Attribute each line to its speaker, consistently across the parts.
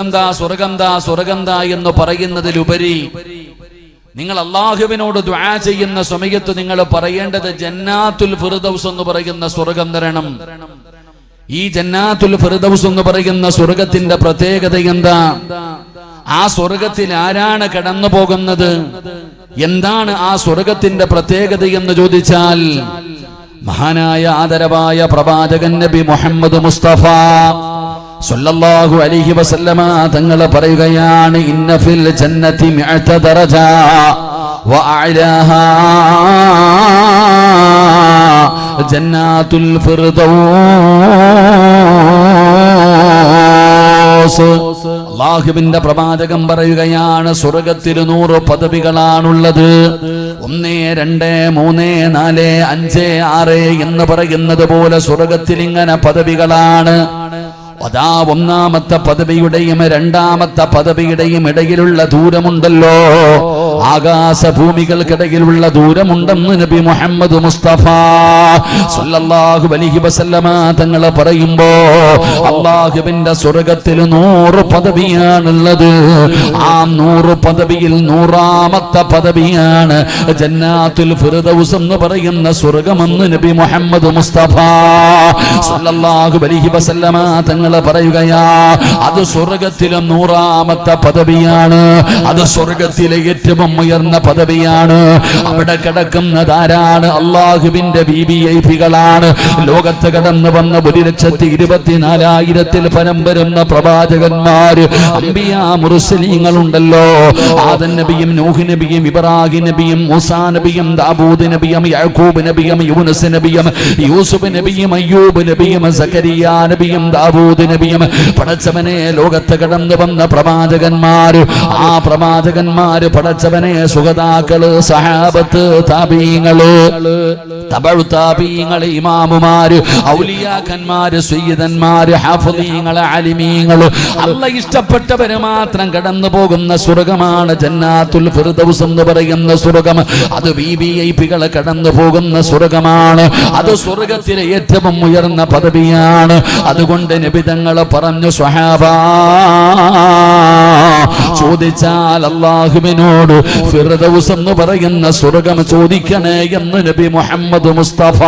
Speaker 1: സ്വർഗം എന്ന് പറയുന്നതിലുപരി നിങ്ങൾ അല്ലാഹുവിനോട് ദുആ ചെയ്യുന്ന സമയത്ത് നിങ്ങൾ പറയേണ്ടത് ജന്നാത്തുൽ ഫിർദൗസ് എന്ന് പറയുന്ന സ്വർഗം തരണം. ഈ ജന്നാത്തുൽ ഫിർദൗസ് എന്ന് പറയുന്ന സ്വർഗത്തിന്റെ പ്രത്യേകത എന്താ? ആ സ്വർഗത്തിൽ ആരാണ് കടന്നു പോകുന്നത്? എന്താണ് ആ സ്വർഗത്തിന്റെ പ്രത്യേകത എന്ന് ചോദിച്ചാൽ, മഹാനായ ആദരവായ പ്രവാചകൻ നബി മുഹമ്മദ് മുസ്തഫ സല്ലല്ലാഹു അലൈഹി വസല്ലമ തങ്ങൾ പറയുകയാണ്, ഇന്ന ഫിൽ ജന്നതി മിഅത ദറജ വ അഅലാഹാ ജന്നാത്തുൽ ഫിർദൗസ്. അല്ലാഹുവിന്റെ പ്രവാചകൻ പറയുകയാണ്, സ്വർഗ്ഗത്തിൽ 100 പദവികളാണുള്ളത്. 1, 2, 3, 4, 5, 6 എന്ന് പറയുന്നത് പോലെ സ്വർഗ്ഗത്തിൽ ഇങ്ങനെ പദവികളാണ്. അതാ ഒന്നാമത്തെ പദവിയുടെയും രണ്ടാമത്തെ പദവിയുടെയും ഇടയിലുള്ള ദൂരമുണ്ടല്ലോ, ആകാശഭൂമികൾക്കിടയിലുള്ള ദൂരമുണ്ടെന്ന് നബി മുഹമ്മദ് മുസ്തഫ സല്ലല്ലാഹു അലൈഹി വസല്ലമ തങ്ങൾ പറയുമ്പോ, അല്ലാഹുവിന്റെ സ്വർഗ്ഗത്തിൽ 100 പദവിയാണുള്ളത്. ആ 100 പദവിയിൽ 100ാമത്തെ പദവിയാണ് ജന്നാത്തുൽ ഫിർദൗസ് എന്ന് പറയുന്ന സ്വർഗ്ഗമെന്ന് നബി മുഹമ്മദ് മുസ്തഫ സല്ലല്ലാഹു അലൈഹി വസല്ലമ തങ്ങൾ പറയുകയാ, അത് സ്വർഗ്ഗത്തിലെ 100ാമത്തെ പദവിയാണ്. അത് സ്വർഗ്ഗത്തിലെ ഏറ്റവും ഉയർന്ന പദവിയാണ്. അവിടെ കിടക്കുന്നതാരാണ്? അല്ലാഹുവിന്റെ വിവിഐപികളാണ്. ലോകത്ത് കടന്നു വന്ന 1,24,000 പരം വരുന്ന പ്രവാചകന്മാര്, അംബിയാ മുർസലീങ്ങളുണ്ടല്ലോ. ആദം നബിയും നൂഹ് നബിയും ഇബ്രാഹിം നബിയും മൂസാ നബിയും ദാവൂദ് നബിയും യാക്കൂബ് നബിയും യൂനുസ് നബിയും യൂസുഫ് നബിയും അയ്യൂബ് നബിയും സക്കരിയാ നബിയും ദാവൂദ് നബിയും പടച്ചവനെ ലോകത്ത് കടന്നു വന്ന പ്രവാചകന്മാര്. ആ പ്രവാചകന്മാര് പടച്ചവനെ സുഹദാക്കള്, സഹാബത്ത്, താബീങ്ങള്, തബഉ താബീങ്ങള്, ഇമാമുമാര്, ഔലിയാക്കന്മാര്, സയ്യിദന്മാര്, ഹാഫിളീങ്ങള്, ആലിമീങ്ങള്, അല്ലാഹ് ഇഷ്ടപ്പെട്ടവര് മാത്രം കടന്നു പോകുന്ന സ്വർഗമാണ് ജന്നാത്തുൽ ഫിർദൗസ് എന്ന് പറയുന്ന സ്വർഗം. അത് വിവിഐപികൾ കടന്നു പോകുന്ന സ്വർഗമാണ്. അത് സ്വർഗത്തിലെ ഏറ്റവും ഉയർന്ന പദവിയാണ്. അതുകൊണ്ട് നബി തങ്ങൾ പറഞ്ഞു, സ്വഹാബാ, ചോദിച്ചാൽ അല്ലാഹുവിനോട് ഫിർദൗസ് എന്ന് പറയുന്ന സ്വർഗം ചോദിക്കണേ എന്ന് നബി മുഹമ്മദ് മുസ്തഫ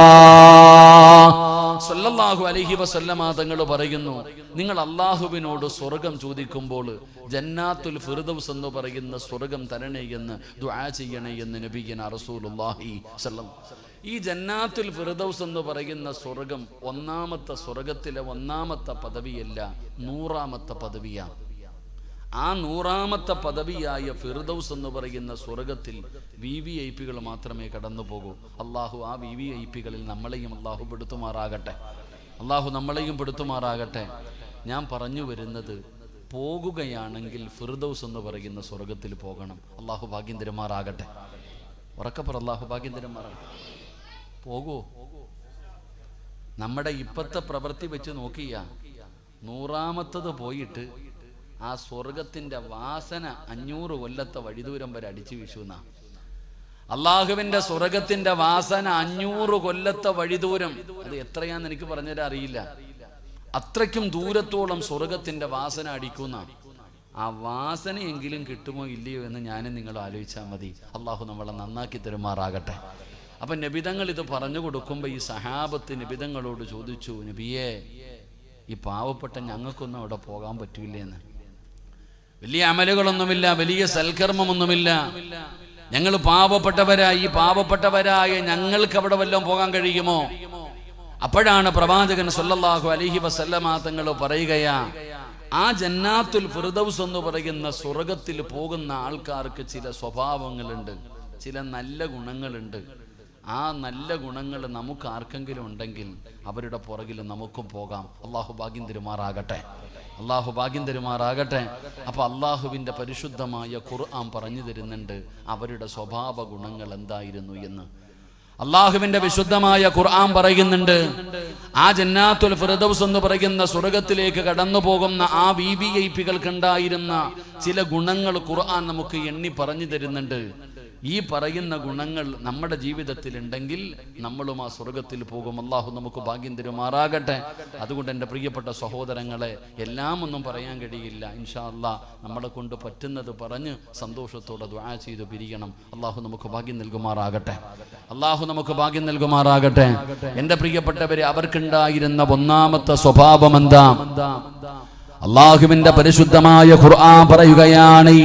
Speaker 1: സല്ലല്ലാഹു അലൈഹി വസല്ലമ തങ്ങൾ പറയുന്നു, നിങ്ങൾ അല്ലാഹുവിനോട് സ്വർഗം ചോദിക്കുമ്പോൾ ജന്നാത്തുൽ ഫിർദൗസ് എന്ന് പറയുന്ന സ്വർഗം തരണേ എന്ന് ദുആ ചെയ്യണേ എന്ന് നബിയന റസൂലുള്ളാഹി സല്ലല്ലാഹു. ഈ ജന്നാത്തുൽ ഫിർദൗസ് എന്ന് പറയുന്ന സ്വർഗം ഒന്നാമത്തെ സ്വർഗത്തിലെ ഒന്നാമത്തെ പദവിയല്ല, 100ാമത്തെ പദവിയാണ്. ആ 100ാമത്തെ പദവിയായ ഫിർദൗസ് എന്ന് പറയുന്ന സ്വർഗത്തിൽ വിവിഐപികൾ മാത്രമേ കടന്നു പോകൂ. അള്ളാഹു ആ വിവിഐപികളിൽ നമ്മളെയും അള്ളാഹു പെടുത്തുമാറാകട്ടെ. അള്ളാഹു നമ്മളെയും പെടുത്തുമാറാകട്ടെ. ഞാൻ പറഞ്ഞു വരുന്നത്, പോകുകയാണെങ്കിൽ ഫിർദൗസ് എന്ന് പറയുന്ന സ്വർഗത്തിൽ പോകണം. അള്ളാഹു ഭാഗ്യം തരുമാറാകട്ടെ. ഉറക്കപ്പുറ അള്ളാഹു ഭാഗ്യം തരുമാറാകട്ടെ. പോകൂ. നമ്മുടെ ഇപ്പത്തെ പ്രവൃത്തി വെച്ച് നോക്കിയ 100ാമത്തത് പോയിട്ട് ആ സ്വർഗത്തിന്റെ വാസന 500 കൊല്ലത്തെ വഴിദൂരം വരെ അടിച്ചു വീശുന്ന അള്ളാഹുവിന്റെ സ്വർഗത്തിന്റെ വാസന 500 കൊല്ലത്തെ വഴിദൂരം. അത് എത്രയാന്ന് എനിക്ക് പറഞ്ഞുതരാൻ അറിയില്ല. അത്രയ്ക്കും ദൂരത്തോളം സ്വർഗത്തിന്റെ വാസന അടിക്കുന്ന ആ വാസനയെങ്കിലും കിട്ടുമോ ഇല്ലയോ എന്ന് ഞാനും നിങ്ങൾ ആലോചിച്ചാൽ മതി. അള്ളാഹു നമ്മളെ നന്നാക്കി തരുമാറാകട്ടെ. അപ്പൊ നബിതങ്ങൾ ഇത് പറഞ്ഞു കൊടുക്കുമ്പോ ഈ സഹാബത്ത് നബിതങ്ങളോട് ചോദിച്ചു, നബിയേ, ഈ പാവപ്പെട്ട ഞങ്ങൾക്കൊന്നും അവിടെ പോകാൻ പറ്റൂലേന്ന്. വലിയ അമലുകളൊന്നുമില്ല, വലിയ സൽക്കർമ്മമൊന്നുമില്ല, ഞങ്ങൾ പാവപ്പെട്ടവരായി. ഈ പാവപ്പെട്ടവരായ ഞങ്ങൾക്ക് അവിടെ വല്ലതും പോകാൻ കഴിയുമോ? അപ്പോഴാണ് പ്രവാചകൻ സല്ലല്ലാഹു അലൈഹി വസല്ലമ തങ്ങൾ പറയുകയാ, ആ ജന്നാത്തുൽ ഫിർദൗസ് എന്ന് പറയുന്ന സ്വർഗത്തിൽ പോകുന്ന ആൾക്കാർക്ക് ചില സ്വഭാവങ്ങളുണ്ട്, ചില നല്ല ഗുണങ്ങളുണ്ട്. ആ നല്ല ഗുണങ്ങൾ നമുക്ക് ആർക്കെങ്കിലും ഉണ്ടെങ്കിൽ അവരുടെ പുറകിൽ നമുക്കും പോകാം. അള്ളാഹു ഭാഗ്യം തരുമാറാകട്ടെ. അള്ളാഹു ഭാഗ്യം തരുമാറാകട്ടെ. അപ്പൊ അള്ളാഹുവിന്റെ പരിശുദ്ധമായ ഖുർആൻ പറഞ്ഞു തരുന്നുണ്ട് അവരുടെ സ്വഭാവ ഗുണങ്ങൾ എന്തായിരുന്നു എന്ന്. അള്ളാഹുവിന്റെ വിശുദ്ധമായ ഖുർആൻ പറയുന്നുണ്ട്, ആ ജന്നാത്തുൽ ഫിർദൗസ് എന്ന് പറയുന്ന സ്വർഗത്തിലേക്ക് കടന്നു പോകുന്ന ആ വിവിഐപികൾക്ക് ഉണ്ടായിരുന്ന ചില ഗുണങ്ങൾ ഖുർആൻ നമുക്ക് എണ്ണി പറഞ്ഞു തരുന്നുണ്ട്. ഈ പറയുന്ന ഗുണങ്ങൾ നമ്മുടെ ജീവിതത്തിൽ ഉണ്ടെങ്കിൽ നമ്മളും ആ സ്വർഗത്തിൽ പോകും. അള്ളാഹു നമുക്ക് ഭാഗ്യം തരുമാറാകട്ടെ. അതുകൊണ്ട് എൻ്റെ പ്രിയപ്പെട്ട സഹോദരങ്ങളെ, എല്ലാം ഒന്നും പറയാൻ കഴിയില്ല. ഇൻഷാ അല്ലാഹ് നമ്മളെ കൊണ്ട് പറ്റുന്നത് പറഞ്ഞ് സന്തോഷത്തോടെ ദുആ ചെയ്ത് പിരിയണം. അള്ളാഹു നമുക്ക് ഭാഗ്യം നൽകുമാറാകട്ടെ. അള്ളാഹു നമുക്ക് ഭാഗ്യം നൽകുമാറാകട്ടെ. എൻ്റെ പ്രിയപ്പെട്ടവരെ, അവർക്കുണ്ടായിരുന്ന ഒന്നാമത്തെ സ്വഭാവം എന്താ? അള്ളാഹുവിന്റെ പരിശുദ്ധമായ ഖുർആൻ പറയുകയാണ്, ഈ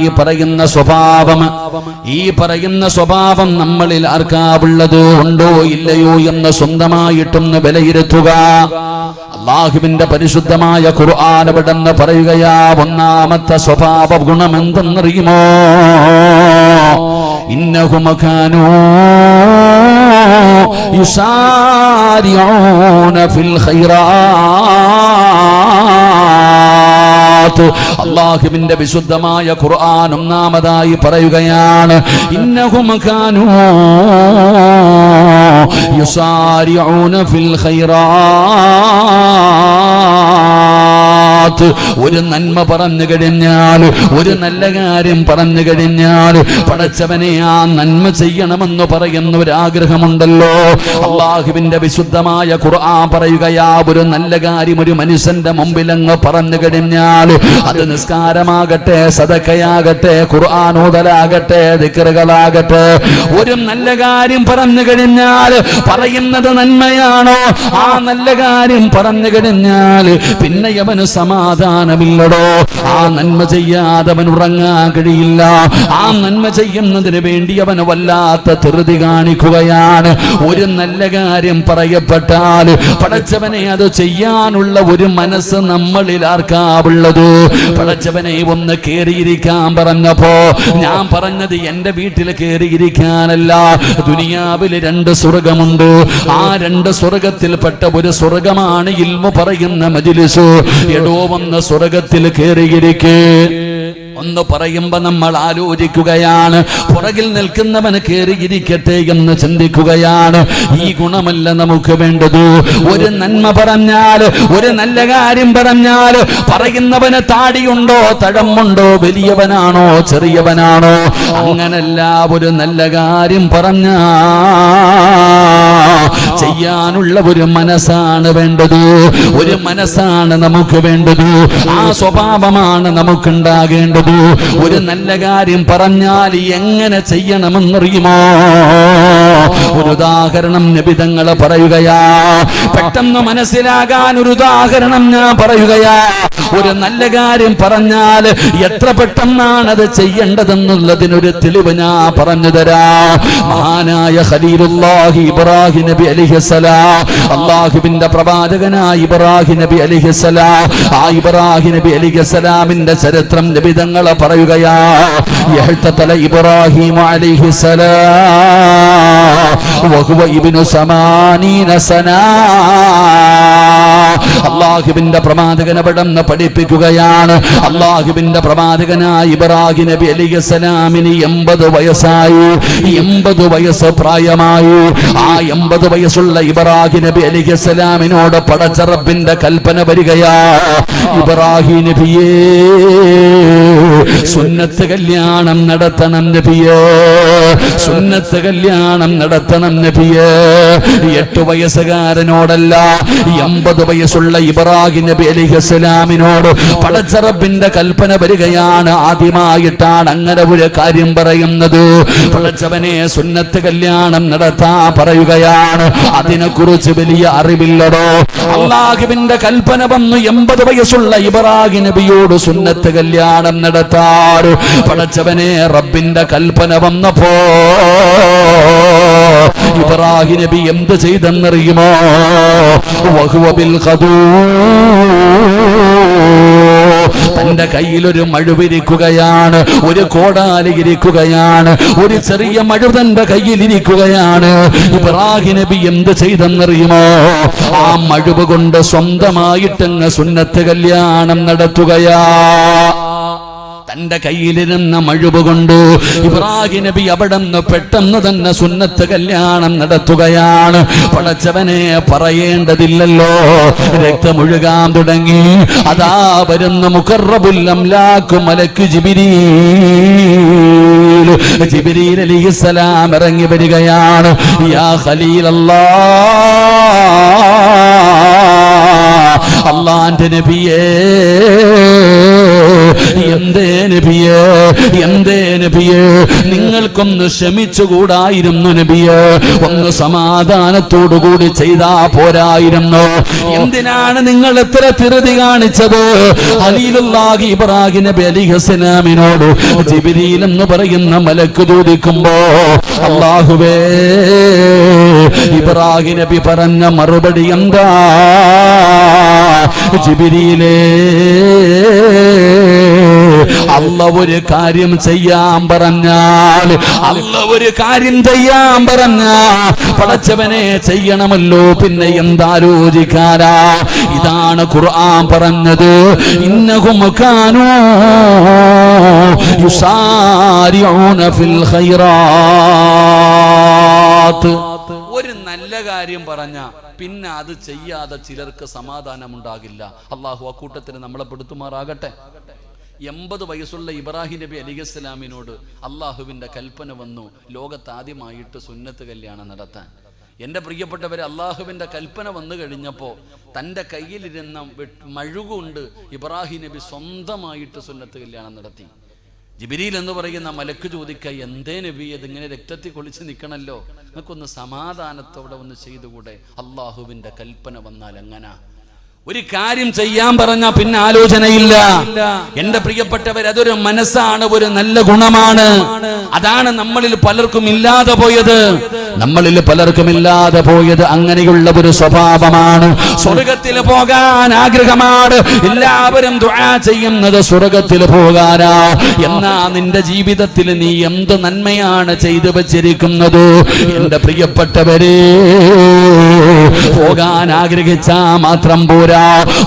Speaker 1: പറയുന്ന സ്വഭാവം നമ്മളിൽ ആർക്കാവുള്ളത്, ഉണ്ടോ ഇല്ലയോ എന്ന് സ്വന്തമായിട്ടൊന്ന് വിലയിരുത്തുക. അള്ളാഹുവിന്റെ പരിശുദ്ധമായ ഖുർആൻ എവിടെന്ന് പറയുകയാ, ഒന്നാമത്തെ സ്വഭാവ ഗുണം എന്തെന്നറിയുമോ? ഇന്നഹും കാനൂ യുസാരിഊന ഫിൽ ഖൈറാത്ത്. അല്ലാഹുവിന്റെ വിശുദ്ധമായ ഖുർആൻ ഒന്നാമതായി പറയുകയാണ്, ഇന്നഹും കാനൂ യുസാരിഊന ഫിൽ ഖൈറാത്ത്. ഒരു നന്മ പറഞ്ഞു കഴിഞ്ഞാൽ, ഒരു നല്ല കാര്യം പറഞ്ഞു കഴിഞ്ഞാൽ, പടച്ചവനെ ആ നന്മ ചെയ്യണമെന്ന് പറയുന്ന ഒരു ആഗ്രഹമുണ്ടല്ലോ. അള്ളാഹുവിന്റെ വിശുദ്ധമായ ഖുർആൻ പറയുകയാ, ഒരു നല്ല കാര്യം ഒരു മനുഷ്യന്റെ മുമ്പിൽ അങ്ങ് പറഞ്ഞു കഴിഞ്ഞാൽ, അത് നിസ്കാരമാകട്ടെ, സദഖയാകട്ടെ, ഖുർആൻ ഓതലാകട്ടെ, ദിക്റുകളാകട്ടെ, ഒരു നല്ല കാര്യം പറഞ്ഞു കഴിഞ്ഞാൽ പറയുന്നത് നന്മയാണോ, ആ നല്ല കാര്യം പറഞ്ഞു കഴിഞ്ഞാൽ പിന്നെ അവന് സമാധാനമില്ലടോ. ആ നന്മ ചെയ്യാതെ അവൻ ഉറങ്ങാൻ കഴിയില്ല. ആ നന്മ ചെയ്യുന്നതിന് വേണ്ടി അവന് വല്ലാത്ത ധൃതി കാണിക്കുകയാണ്. ഒരു നല്ല കാര്യം പറയപ്പെട്ടാൽ പടച്ചവനെ അത് ചെയ്യാനുള്ള ഒരു മനസ്സ് നമ്മളിൽ ആർക്കാവുള്ളത്? പടച്ചവനെ ഒന്ന് കേറിയിരിക്കാൻ പറഞ്ഞപ്പോ ഞാൻ പറഞ്ഞത് എന്റെ വീട്ടിൽ കേറിയിരിക്കാനല്ല. ദുനിയാവിൽ 2 സ്വർഗമുണ്ട്. ആ 2 സ്വർഗത്തിൽപ്പെട്ട ഒരു സ്വർഗമാണ് ഇൽമു പറയുന്ന മജ്ലിസ്. എടോ വന്ന് സ്വർഗത്തിൽ കേറിയിരിക്കേ ഒന്ന് പറയുമ്പോ നമ്മൾ ആലോചിക്കുകയാണ്, പുറകിൽ നിൽക്കുന്നവന് കേറിയിരിക്കട്ടെ എന്ന് ചിന്തിക്കുകയാണ്. ഈ ഗുണമല്ല നമുക്ക് വേണ്ടത്. ഒരു നന്മ പറഞ്ഞാൽ, ഒരു നല്ല കാര്യം പറഞ്ഞാൽ പറയുന്നവന് താടിയുണ്ടോ, തഴമുണ്ടോ, വലിയവനാണോ, ചെറിയവനാണോ, അങ്ങനല്ല. ഒരു നല്ല കാര്യം പറഞ്ഞാ ചെയ്യാനുള്ള ഒരു മനസ്സാണ് വേണ്ടത്. ഒരു മനസ്സാണ് നമുക്ക് വേണ്ടത്. ആ സ്വഭാവമാണ് നമുക്കുണ്ടാകേണ്ടത്. ഒരു നല്ല കാര്യം പറഞ്ഞാൽ എങ്ങനെ ചെയ്യണമെന്നറിയുമോ? ഒരു ഉദാഹരണം നബി തങ്ങൾ പറയുകയാ. പെട്ടെന്ന് മനസ്സിലാകാൻ ഒരു ഉദാഹരണം ഞാൻ പറയുകയാ. ഒരു നല്ല കാര്യം പറഞ്ഞാൽ എത്ര പെട്ടെന്നാണ് അത് ചെയ്യേണ്ടതെന്നുള്ളതിനൊരു തെളിവ് ഞാൻ പറഞ്ഞു തരാം. മഹാനായ ഖലീലുല്ലാഹി ഇബ്രാഹിം നബി അലൈഹിസ്സലാം, അല്ലാഹുവിന്റെ പ്രവാചകനായ ഇബ്രാഹിം നബി അലൈഹിസ്സലാം, ആ ഇബ്രാഹിം നബി അലൈഹിസ്സലാമിന്റെ ചരിത്രം നബി തങ്ങൾ പറയുകയാ. യഹ്തതല ഇബ്രാഹിം അലൈഹിസ്സലാം വഹുവ ഇബ്നു 80 സന. അല്ലാഹുവിന്റെ പ്രവാചകൻ അവിടെന്ന് പഠിപ്പിക്കുകയാണ്. അല്ലാഹുവിന്റെ പ്രവാചകനായ ഇബ്രാഹിം നബി അലൈഹിസ്സലാമിന് 80 വയസ്സായി. 80 വയസ്സ് പ്രായമായി. ആ 80 വയസ്സുള്ള ഇബ്രാഹിം നബി അലൈഹിസ്സലാമിനോട് പടച്ച റബ്ബിന്റെ കൽപ്പന വരികയാ. ഇബ്രാഹിം നബിയേ, സുന്നത്ത് കല്യാണം നടത്തണം നബിയേ, സുന്നത്ത് കല്യാണം നടത്തണം നബിയേ. 8 വയസ്സുകാരനോടല്ല, 80 വയസ്സുള്ള ഇബ്രാഹിം നബി അലൈഹിസ്സലാമിനോട് പടച്ച റബ്ബിന്റെ കൽപ്പന വരികയാണ്. ആദ്യമായിട്ടാണ് അങ്ങനെ ഒരു കാര്യം പറയുന്നത്. പടച്ചവനെ സുന്നത്ത് കല്യാണം നടത്താൻ പറയുകയാണ്. അതിനെക്കുറിച്ച് വലിയ അറിവില്ലടോ. അല്ലാഹുവിന്റെ കൽപ്പന വന്നു 80 വയസ്സുള്ള ഇബ്രാഹിം നബിയോട് സുന്നത്ത് കല്യാണം നടത്താൻ. പടച്ചവനെ റബ്ബിന്റെ കൽപ്പന വന്നപ്പോ ഇബ്രാഹിം നബി എന്ത് ചെയ്തെന്നറിയുമോ? വഹുവ ബിൽ ഖദൂ, തന്റെ കയ്യിലൊരു മഴുവിരിക്കുകയാണ്, ഒരു കോടാലി ഇരിക്കുകയാണ്, ഒരു ചെറിയ മഴു തന്റെ കയ്യിലിരിക്കുകയാണ്. ഇബ്രാഹിം നബി എന്ത് ചെയ്തെന്നറിയുമോ? ആ മഴുവ് കൊണ്ട് സ്വന്തമായിട്ടങ്ങ് സുന്നത്ത് കല്യാണം നടത്തുകയാ. തന്റെ കയ്യിലിരുന്ന മഴുവ് കൊണ്ട് ഇബ്രാഹിം നബി അവിടെന്ന് പെട്ടെന്ന് തന്നെ സുന്നത്ത് കല്യാണം നടത്തുകയാണ്. പടച്ചവനെ പറയേണ്ടതില്ലല്ലോ, രക്തമൊഴുകാൻ തുടങ്ങി. അതാ വരുന്ന മുഖറബുൽ അംലാഖ് മലക്ക് ജിബ്രീൽ. ജിബ്രീൽ അലൈഹിസ്സലാം ഇറങ്ങി വരികയാണ്. യാ ഖലീലല്ലാഹ്, അല്ലാഹുവിന്റെ നബിയേ, എന്തേ നബിയേ, നിങ്ങൾക്കൊന്ന് ക്ഷമിച്ചുകൂടായിരുന്നു നബിയേ? ഒന്ന് സമാധാനത്തോടുകൂടി ചെയ്താ പോരായിരുന്നു? എന്തിനാണ് നിങ്ങൾ എത്ര ധൃതി കാണിച്ചത്? ഖലീലുല്ലാഹി ഇബ്രാഹിം നബി അലൈഹിസ്സലാമിനോട് ജിബ്രീൽ എന്ന് പറയുന്ന മലക്ക് ചോദിക്കുമ്പോ, അല്ലാഹുവേ, ഇബ്രാഹിം നബി പറഞ്ഞ മറുപടി എന്താ? ജിബ്രീലേ, അല്ലാഹു ഒരു കാര്യം ചെയ്യാൻ പറഞ്ഞാൽ, പടച്ചവനെ ചെയ്യണമല്ലോ, പിന്നെ എന്താലോചിക്കാനാ? ഇതാണ് ഖുർആൻ പറഞ്ഞത്, ഇന്നഹും കാനൂ യുസാരിഊന ഫിൽ ഖൈറാത്ത്. ഒരു നല്ല കാര്യം പറഞ്ഞ പിന്നെ അത് ചെയ്യാതെ ചിലർക്ക് സമാധാനമുണ്ടാകില്ല. അള്ളാഹു അക്കൂട്ടത്തിന് നമ്മളെ പെടുത്തുമാറാകട്ടെ. 80 വയസ്സുള്ള ഇബ്രാഹിം നബി അലൈഹിസ്സലാമിനോട് അള്ളാഹുവിൻ്റെ കൽപ്പന വന്നു, ലോകത്താദ്യമായിട്ട് സുന്നത്ത് കല്യാണം നടത്താൻ. എൻ്റെ പ്രിയപ്പെട്ടവരെ, അള്ളാഹുവിൻ്റെ കൽപ്പന വന്നു കഴിഞ്ഞപ്പോൾ തൻ്റെ കയ്യിലിരുന്ന മഴുകൊണ്ട് ഇബ്രാഹിം നബി സ്വന്തമായിട്ട് സുന്നത്ത് കല്യാണം നടത്തി. ജിബ്രീൽ എന്ന് പറയുന്ന മലക്ക് ചോദിക്ക, എന്തേ നബി, ഇതിങ്ങനെ രക്തത്തിൽ കൊളിച്ച് നിൽക്കണല്ലോ, നിങ്ങൾക്കൊന്ന് സമാധാനത്തോടെ ഒന്ന് ചെയ്തുകൂടെ? അള്ളാഹുവിൻ്റെ കൽപ്പന വന്നാൽ എങ്ങനാ? ഒരു കാര്യം ചെയ്യാൻ പറഞ്ഞ പിന്നെ ആലോചനയില്ല. എന്റെ പ്രിയപ്പെട്ടവർ, അതൊരു മനസ്സാണ്, ഒരു നല്ല ഗുണമാണ്. അതാണ് നമ്മളിൽ പലർക്കും ഇല്ലാതെ പോയത്. അങ്ങനെയുള്ള ഒരു സ്വഭാവമാണ്. സ്വർഗത്തിൽ പോകാൻ ആഗ്രഹമാണ്. എല്ലാവരും ദുആ ചെയ്യുന്നത് സ്വർഗത്തിൽ പോകാനാ. എന്നാ നിന്റെ ജീവിതത്തിൽ നീ എന്ത് നന്മയാണ് ചെയ്തു വച്ചിരിക്കുന്നത്? എന്റെ പ്രിയപ്പെട്ടവരെ, പോകാൻ ആഗ്രഹിച്ചാ മാത്രം പോരാ.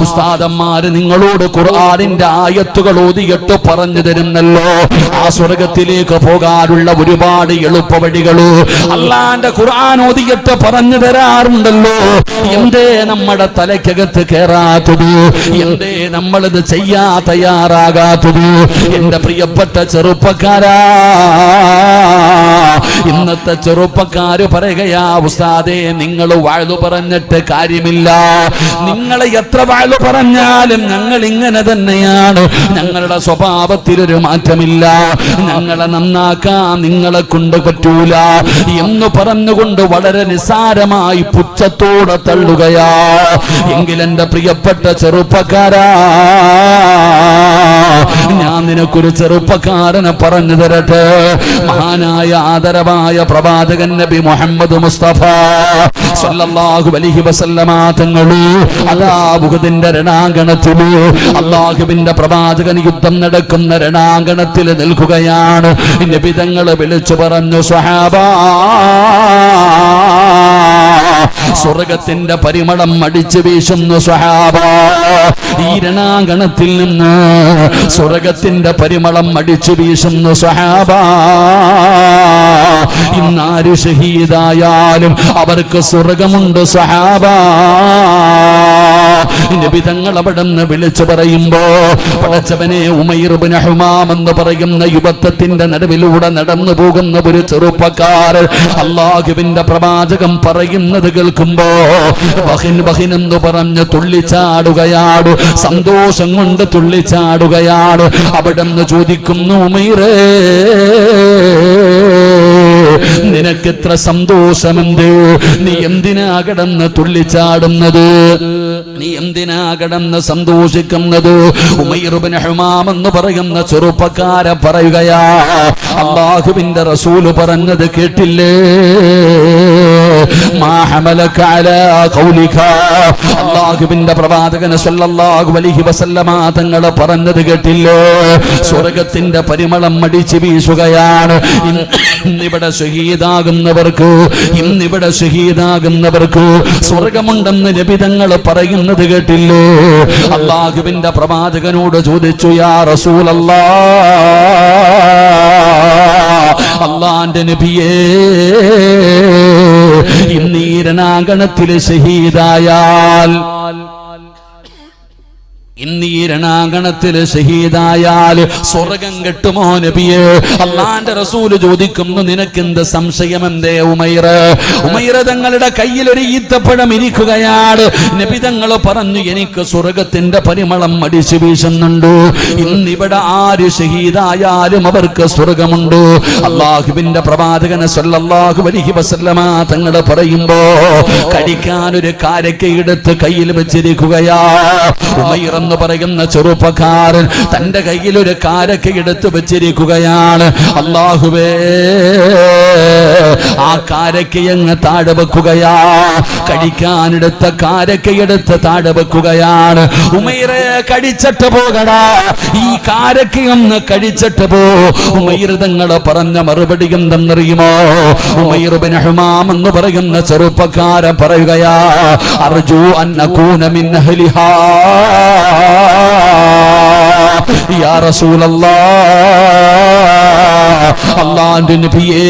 Speaker 1: ഉസ്താദന്മാര് നിങ്ങളോട് ഖുർആനിന്റെ ആയത്തുകൾ ഓതിയിട്ട് പറഞ്ഞു തരുന്നല്ലോ. ആ സ്വർഗത്തിലേക്ക് പോകാനുള്ള ഒരുപാട് എളുപ്പ വഴികള് അല്ലാഹുവിന്റെ ഖുർആൻ ഓതിയിട്ട് പറഞ്ഞു തരാറുണ്ടല്ലോ. എന്തേ നമ്മുടെ തലയ്ക്കകത്ത് കേറാത്തത്? എന്തേ നമ്മളിത് ചെയ്യാ തയ്യാറാകാത്തത്? എന്റെ പ്രിയപ്പെട്ട ചെറുപ്പക്കാരാ, ഇന്നത്തെ ചെറുപ്പക്കാര് പറയുകയാ, ഉസ്താദേ, നിങ്ങൾ വഅദ് പറഞ്ഞിട്ട് കാര്യമില്ല, നിങ്ങളെ എത്ര വഅദ് പറഞ്ഞാലും ഞങ്ങൾ ഇങ്ങനെ തന്നെയാണ്, ഞങ്ങളുടെ സ്വഭാവത്തിലൊരു മാറ്റമില്ല, ഞങ്ങളെ നന്നാക്കാൻ നിങ്ങളെ കൊണ്ട് പറ്റൂല എന്ന് പറഞ്ഞുകൊണ്ട് വളരെ നിസ്സാരമായി പുച്ഛത്തോടെ തള്ളുകയാ. എങ്കിൽ എന്റെ പ്രിയപ്പെട്ട ചെറുപ്പക്കാരാ, ഞാൻ നിനക്കൊരു ചെറുപ്പക്കാരനെ പറഞ്ഞു തരട്ടെ. മഹാനായ ആദരവായ പ്രവാചകൻ നബി മുഹമ്മദ് മുസ്തഫ സല്ലല്ലാഹു അലൈഹി വസല്ലമ തങ്ങള് അതാ ഉഹദിന്റെ രണാങ്കണത്തില്, അല്ലാഹുവിന്റെ പ്രവാചകൻ യുദ്ധം നടക്കുന്ന രണാങ്കണത്തിൽ നിൽക്കുകയാണ്. നബി തങ്ങളെ വിളിച്ചു പറഞ്ഞു, സ്വഹാബാ, സ്വർഗത്തിന്റെ പരിമളം അടിച്ചു വീശുന്നു സ്വഹാബാ. ഈ രണാങ്കണത്തിൽ നിന്ന് സ്വർഗത്തിന്റെ പരിമളം അടിച്ചു വീശുന്നു സ്വഹാബാ. ഇന്നാര് ഷഹീദായാലും അവർക്ക് സ്വർഗമുണ്ട് സ്വഹാബാ. നബി തങ്ങൾ അവിടെ നിന്ന് വിളിച്ചു പറയുമ്പോ, പടച്ചവനെ, ഉമൈർ ഇബ്നു ഹുമാം എന്ന് പറയുന്ന യുവത്വത്തിന്റെ നടുവിലൂടെ നടന്നു പോകുന്ന ഒരു ചെറുപ്പക്കാരൻ അല്ലാഹുവിന്റെ പ്രവാചകൻ പറയുന്നത് കേൾക്കുമ്പോ ബഹിൻ ബഹിൻ എന്ന് പറഞ്ഞ് തുള്ളിച്ചാടുകയാണ്, സന്തോഷം കൊണ്ട് തുള്ളിച്ചാടുകയാണ്. അവിടെ നിന്ന് ചോദിക്കുന്നു, ഉമൈറേ, നിനക്കെത്ര സന്തോഷമുണ്ട്? നീ എന്തിനാ കിടന്ന് തുള്ളിച്ചാടുന്നത്? നീ എന്തിനാ കിടന്ന് സന്തോഷിക്കുന്നത്? ഉമൈർ ഇബ്നു ഹുമാം എന്ന് പറയുന്ന ചെറുപ്പക്കാരൻ പറയുകയാ, അല്ലാഹുവിന്റെ റസൂൽ പറഞ്ഞത് കേട്ടില്ലേ? മാ ഹമലക അലാ ഖൗലിക. അല്ലാഹുവിന്റെ പ്രവാചകൻ സല്ലല്ലാഹു അലൈഹി വസല്ലമ തങ്ങൾ പറഞ്ഞത് കേട്ടില്ലേ? സ്വർഗത്തിന്റെ പരിമളം അടിച്ചു വീശുകയാണ്. ഇന്നിവിടെ ഷഹീദാകുന്നവർക്ക് സ്വർഗമുണ്ടെന്ന് നബി തങ്ങൾ പറയുന്നത് കേട്ടില്ലേ? അല്ലാഹുവിന്റെ പ്രവാചകനോട് ചോദിച്ചു, യാ റസൂലല്ലാഹ്, അല്ലാഹുവിന്റെ നബിയേ, ഇന്ന് ഈ രണാങ്കണത്തിൽ ഷഹീദായാൽ ഇന്ന് ഈ രണാങ്കണത്തിൽ ഷഹീദായാൽ സ്വർഗം കിട്ടുമോ നബിയേ? അള്ളാന്റെ റസൂല് ചോദിക്കുന്നു, നിനക്കെന്ത് സംശയം എന്തേ ഉമൈർ? ഉമൈർ തങ്ങളുടെ കയ്യിൽ ഒരു ഈത്തപ്പഴം ഇരിക്കുകയാണ്. നബി തങ്ങൾ പറഞ്ഞു, എനിക്ക് സ്വർഗത്തിന്റെ പരിമളം അടിച്ചു വീശുന്നുണ്ട്. ഇന്നിവിടെ ആര് ഷഹീദായാലും അവർക്ക് സ്വർഗമുണ്ട്. അള്ളാഹുവിന്റെ പ്രവാചകൻ സല്ലല്ലാഹു അലൈഹി വസല്ലമ തങ്ങൾ പറയുമ്പോ കടിക്കാൻ ഒരു കാരക്കയെടുത്ത് കയ്യിൽ വെച്ചിരിക്കുകയാ. ഉമൈർ എന്ന് പറയുന്ന ചെറുപ്പക്കാരൻ തന്റെ കയ്യിൽ ഒരു കാരക്കയെടുത്ത് വെച്ചിരിക്കുകയാണ്. അല്ലാഹുവേ, ആ കാരക്കയങ്ങ് താഴെ വെക്കുകയാ. കടിക്കാനെടുത്ത കാരക്കയെടുത്ത് താഴെ വെക്കുകയാണ്. ഉമൈറെ, കടിച്ചിട്ട് പോകടാ, ഈ കാരക്കയൊന്ന് കഴിച്ചിട്ട് പോ. ഉമൈർ തങ്ങൾ പറഞ്ഞ മറുപടി എന്തെന്നറിയുമോ? ഉമൈർ ബിൻ ഹുമാം എന്ന് പറയുന്ന ചെറുപ്പക്കാരൻ പറയുകയാ, അർജു അൻ അകൂന മിൻ അഹ്ലിഹാ യാ റസൂലല്ലാഹ്, അല്ലാഹുവിന്റെ നബിയേ,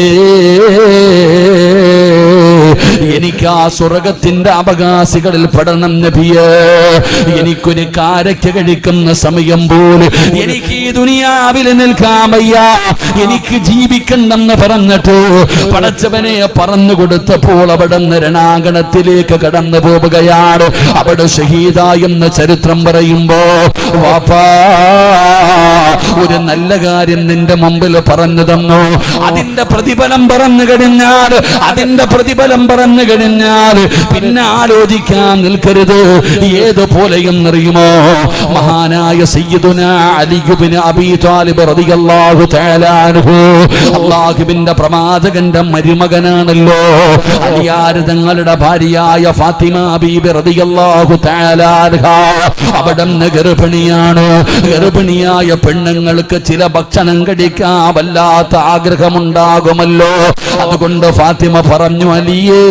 Speaker 1: എനിക്ക് ആ സ്വർഗത്തിന്റെ അവകാശികളിൽ പെടണം നബിയേ. എനിക്കൊരു കാരക്ക കഴിക്കുന്ന സമയം പോലും എനിക്ക് ഈ ദുനിയാവിൽ നിൽക്കാൻ വയ്യ, എനിക്ക് ജീവിക്കണ്ടെന്ന് പറഞ്ഞിട്ട് പടച്ചവനെ പറഞ്ഞു കൊടുത്തപ്പോൾ അവിടെ നിന്ന് രണാങ്കണത്തിലേക്ക് കടന്നു പോവുകയാണ്. അവിടെ ഷഹീദായെന്ന ചരിത്രം പറയുമ്പോ, വാപ്പാ, ഒരു നല്ല കാര്യം നിന്റെ മുമ്പിൽ പറഞ്ഞു തന്നു, അതിന്റെ പ്രതിഫലം പറഞ്ഞു കഴിഞ്ഞാൽ പിന്നെ ആലോചിക്കാൻ നിൽക്കരുത്. ഏതുപോലെയെന്നറിയുമോ? മഹാനായ സയ്യിദുനാ അലി ഇബ്നു അബീ ത്വാലിബ് റളിയല്ലാഹു തആല അൻഹു, അല്ലാഹുവിന്റെ പ്രവാചകന്റെ മരുമകനാണല്ലോ. അലിയാർ തങ്ങളുടെ ഭാര്യയായ ഫാത്തിമ ബീബി റളിയല്ലാഹു തആല അൻഹാ അവിടുന്ന് ഗർഭിണിയാണ്. ഗർഭിണിയായ പെണ്ണുങ്ങൾക്ക് ചില ഭക്ഷണം കഴിക്കാൻ വല്ലാത്ത ആഗ്രഹമുണ്ടാകുമല്ലോ. അതുകൊണ്ട് ഫാത്തിമ പറഞ്ഞു, അലിയേ,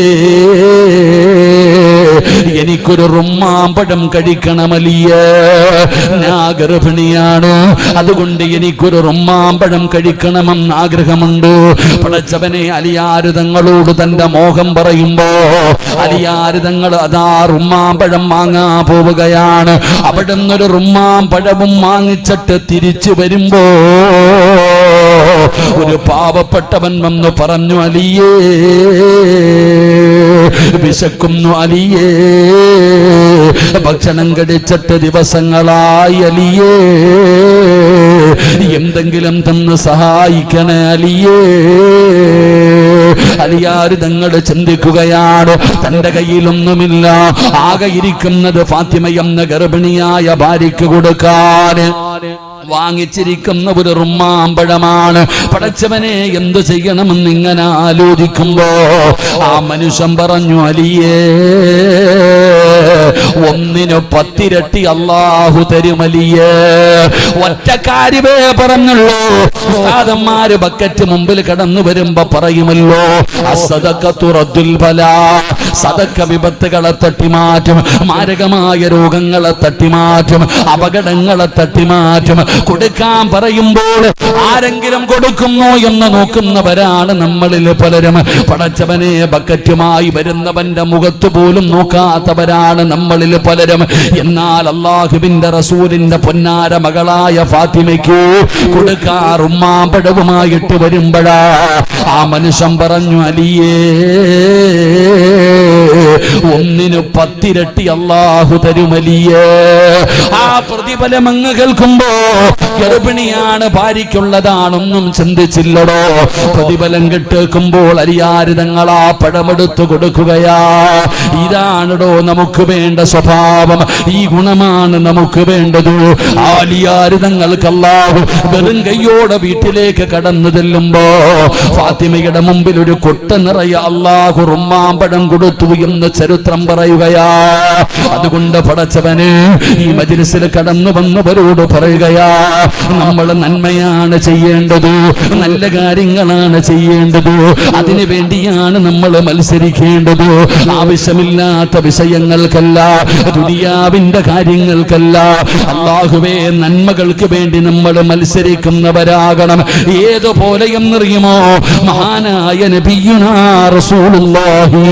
Speaker 1: എനിക്കൊരു റുമ്മാമ്പഴം കഴിക്കണം അലിയേ, ഞാൻ ഗർഭിണിയാണ്, അതുകൊണ്ട് എനിക്കൊരു റുമ്മാമ്പഴം കഴിക്കണമെന്ന് ആഗ്രഹമുണ്ട്. പടച്ചവനെ, അലിയാർ തങ്ങളോട് തന്റെ മോഹം പറയുമ്പോ അലിയാർ തങ്ങൾ അതാ റുമ്മാമ്പഴം വാങ്ങാൻ പോവുകയാണ്. അവിടെ നിന്നൊരു റുമ്മാമ്പഴവും വാങ്ങിച്ചിട്ട് തിരിച്ചു വരുമ്പോ ഒരു പാവപ്പെട്ടവൻ വന്ന് പറഞ്ഞു, അലിയേ, വിശക്കുന്നു അലിയേ, ഭക്ഷണം കഴിച്ചിട്ട് ദിവസങ്ങളായി അലിയേ, എന്തെങ്കിലും തന്ന് സഹായിക്കണേ അലിയേ. അലിയാർ തങ്ങൾ ചിന്തിക്കുകയാണ്, തന്റെ കയ്യിലൊന്നുമില്ല, ആകെ ഇരിക്കുന്നത് ഫാത്തിമ എന്ന ഗർഭിണിയായ ഭാര്യയ്ക്ക് കൊടുക്കാൻ വാങ്ങിച്ചിരിക്കുന്ന ഒരു റുമ്മാമ്പഴമാണ്. പടച്ചവനെ, എന്തു ചെയ്യണമെന്ന് ഇങ്ങനെ ആലോചിക്കുമ്പോ ആ മനുഷ്യൻ പറഞ്ഞു, അലിയേ, ഒന്നിനു 10 ഇരട്ടി അല്ലാഹു തരുമലിയേ. ഒറ്റ കാര്യമേ പറഞ്ഞുള്ളൂ. ഉസ്താദന്മാര് ബക്കറ്റ് മുമ്പിൽ കടന്നു വരുമ്പോ പറയുമല്ലോ, അസ്സദഖത്തു റദ്ദുൽ ബലാ, സദഖ വിപത്തുകളെ തട്ടിമാറ്റും, മാരകമായ രോഗങ്ങളെ തട്ടിമാറ്റും, അപകടങ്ങളെ തട്ടിമാറ്റും. കൊടുക്കാൻ പറയുമ്പോൾ ആരെങ്കിലും കൊടുക്കുന്നു എന്ന് നോക്കുന്നവരാണ് നമ്മളിൽ പലരും. പടച്ചവനെ, ബക്കറ്റുമായി വരുന്നവന്റെ മുഖത്ത് പോലും നോക്കാത്തവരാണ് നമ്മളിൽ പലരും. എന്നാൽ അല്ലാഹുവിന്റെ റസൂലിന്റെ പൊന്നാര മകളായ ഫാത്തിമയ്ക്ക് കൊടുക്കാൻ ഉമ്മാമ്പഴവുമായിട്ട് വരുമ്പോഴാ ആ മനുഷ്യൻ പറഞ്ഞു, അലിയേ, ഒന്നിനു 10 ഇരട്ടി അല്ലാഹു തരുമലിയേ. ആ പ്രതിഫലം അങ്ങ് കേൾക്കുമ്പോ ഗർഭിണിയാണ്, ഭാര്യയ്ക്കുള്ളതാണൊന്നും ചിന്തിച്ചില്ലടോ. പ്രതിഫലം കേൾക്കുമ്പോൾ അലിയാർ തങ്ങളാ പഴമെടുത്തു കൊടുക്കുകയാ. ഇതാണടോ നമുക്ക് വേണ്ട സ്വഭാവം, ഈ ഗുണമാണ് നമുക്ക് വേണ്ടത്. അലിയാർ തങ്ങൾക്ക് അല്ലാഹു വെറും കയ്യോടെ വീട്ടിലേക്ക് കടന്നു ചെല്ലുമ്പോ ഫാത്തിമയുടെ മുമ്പിൽ ഒരു കൊട്ട നിറയെ അല്ലാഹു റുമ്മാമ്പഴം കൊടുത്തു എന്ന് ചരിത്രം പറയുകയാ. അതുകൊണ്ട് പടച്ചവന് ഈ മജ്ലിസിൽ കടന്നു വന്നവരോട് പറയുകയാ, നമ്മൾ നന്മയാണ് ചെയ്യേണ്ടത്, നല്ല കാര്യങ്ങളാണ് ചെയ്യേണ്ടത്. അതിനു വേണ്ടിയാണ് നമ്മൾ മത്സരിക്കേണ്ടത്. ആവശ്യമില്ലാത്ത വിഷയങ്ങൾക്കല്ല, ദുനിയാവിന്റെ കാര്യങ്ങൾക്കല്ല. അല്ലാഹുവേ, നന്മകൾക്ക് വേണ്ടി നമ്മൾ മത്സരിക്കുന്നവരാകണം. ഏതുപോലെ എന്നറിയുമോ? മഹാനായ നബിയുനാ റസൂലുള്ളാഹി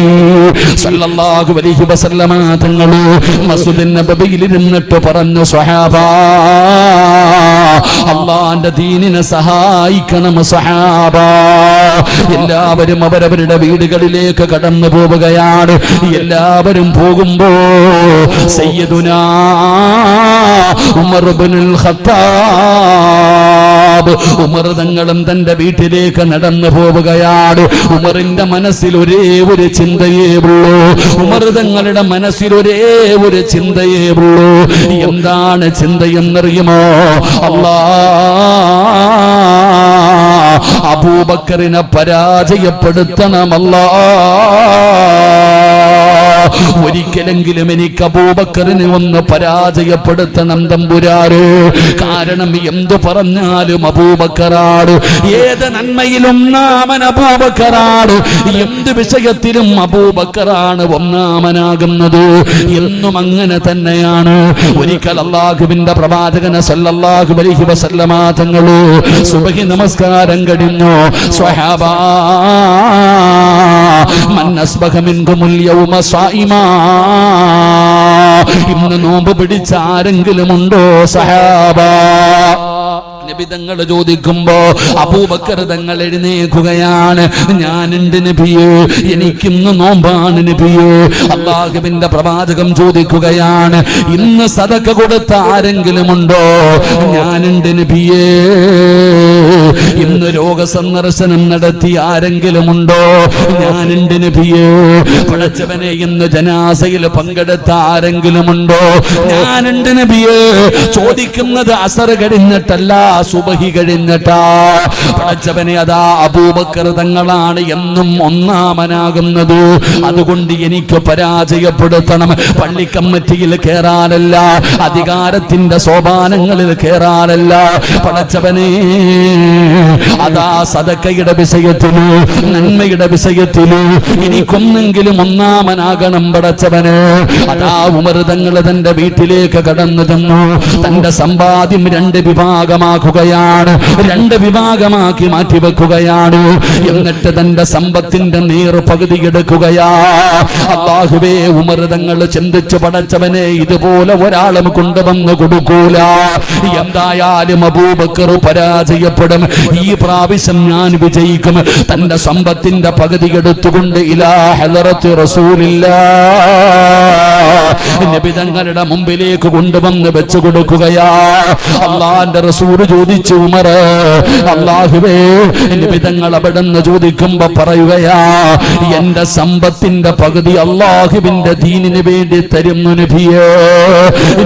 Speaker 1: സ്വല്ലല്ലാഹു അലൈഹി വസല്ലമ തങ്ങൾ മസ്ജിദുൻ നബവിയിൽ ഇരുന്നിട്ട് പറഞ്ഞു, സ്വഹാബാ, അല്ലാഹുവിന്റെ ദീനിനെ സഹായിക്കണം സ്വഹാബാ. എല്ലാവരും അവരവരുടെ വീടുകളിലേക്ക് കടന്നു പോവുകയാണ്. എല്ലാവരും പോകുമ്പോ സയ്യിദുനാ ഉമർ ഇബ്നുൽ ഖത്താബ്, ഉമർ തങ്ങളും തന്റെ വീട്ടിലേക്ക് നടന്നു പോവുകയാണ്. ഉമറിന്റെ മനസ്സിൽ ഒരേ ഒരു ചിന്തയേ ഉള്ളൂ. ഉമർ തങ്ങളുടെ മനസ്സിൽ ഒരേ ഒരു ചിന്തയേ ഉള്ളൂ. എന്താണ് ചിന്തയെന്നറിയുമോ? അബൂബക്കറിനെ പരാജയപ്പെടുത്തണമല്ലാ. ഒരിക്കലെങ്കിലും എനിക്ക് അബൂബക്കറിനെ ഒന്ന് പരാജയപ്പെടുത്തണം തമ്പുരാര്. കാരണം എന്തു പറഞ്ഞാലും അബൂബക്കറാണ്. ഏത് നന്മയിലും ഒന്നാമൻ അബൂബക്കറാണ്. എന്ത് വിഷയത്തിലും അബൂബക്കറാണ് ഒന്നാമനാകുന്നത്. എന്നും അങ്ങനെ തന്നെയാണ്. ഒരിക്കൽ അല്ലാഹുവിന്റെ പ്രവാചകനെ സല്ലല്ലാഹു അലൈഹി വസല്ലമ തങ്ങള് സുബ്ഹി നമസ്കാരം കഴിഞ്ഞു. സ്വഹാബാ, മൻ അസ്ബഹ മിൻകുമുൽ യൗമ സായിമാ, ഇന്ന് നോമ്പ് പിടിച്ച ആരെങ്കിലും ഉണ്ടോ സഹാബാ? നബി തങ്ങൾ ചോദിക്കുമ്പോ അബൂബക്കർ തങ്ങൾ എഴുന്നേൽക്കുകയാണ്. ഞാനുണ്ട് നബിയേ, എനിക്കിന്ന് നോമ്പാണ് നബിയേ. അല്ലാഹുവിന്റെ പ്രവാചകം ചോദിക്കുകയാണ്, ഇന്ന് സദഖ കൊടുത്ത ആരെങ്കിലും ഉണ്ടോ? ഞാനുണ്ട് നബിയേ. ഇന്ന് രോഗസന്ദർശനം നടത്തി ആരെങ്കിലും ഉണ്ടോ? ഞാനുണ്ട് നബിയേ. പടച്ചവനെ, ഇന്ന് ജനാസയിൽ പങ്കെടുത്ത ആരെങ്കിലും ഉണ്ടോ? ഞാനുണ്ട് നബിയേ. ചോദിക്കുന്നത് അസർ കഴിഞ്ഞിട്ടല്ല, സുബഹി കഴിഞ്ഞിട്ടാ. പടച്ചവനെ, അതാ അബൂബക്കർ തങ്ങളാണ് എന്നും ഒന്നാമനാകുന്നത്. അതുകൊണ്ട് എനിക്ക് പരാജയപ്പെടുത്തണം. പള്ളി കമ്മിറ്റിയിൽ കേറാനല്ല, അധികാരത്തിന്റെ സോപാനങ്ങളിൽ കേറാനല്ല. പടച്ചവനെ, അതാ സദഖയുടെ വിഷയത്തില്, നന്മയുടെ വിഷയത്തില് എനിക്കൊന്നെങ്കിലും ഒന്നാമനാകണം പടച്ചവന്. അതാ ഉമർ തങ്ങൾ തന്റെ വീട്ടിലേക്ക് കടന്നു തന്നു. തന്റെ സമ്പാദ്യം രണ്ട് വിഭാഗമാക്കുകയാണ്, രണ്ട് വിഭാഗമാക്കി മാറ്റിവെക്കുകയാണ്. എന്നിട്ട് തന്റെ സമ്പത്തിന്റെ പകുതി എടുക്കുകയാ. അല്ലാഹുവേ, ഉമർ തങ്ങൾ ചിന്തിച്ചു, പടച്ചവനെ, ഇതുപോലെ ഒരാളും കൊണ്ടുവന്ന് കൊടുക്കൂല. എന്തായാലും അബൂബക്കർ പരാജയപ്പെടും. ഈ പ്രാവശ്യം ഞാൻ വിജയിക്കും. തന്റെ സമ്പത്തിന്റെ പകുതി എടുത്തുകൊണ്ട് ഇലാ ഹളറത്തി റസൂലില്ലാഹ്, നബി തങ്ങളുടെ മുമ്പിലേക്ക് കൊണ്ടുവന്ന് വെച്ചു കൊടുക്കുകയാ. അല്ലാഹുവിന്റെ റസൂൽ ചോദിച്ചു, ഉമർ, അല്ലാഹുവേ, നബി തങ്ങൾ അവിടുന്ന് ചോദിക്കുമ്പോ പറയുകയാ, എന്റെ സമ്പത്തിന്റെ പകുതി അല്ലാഹുവിന്റെ ദീനിന് വേണ്ടി തരുന്നു നബിയേ.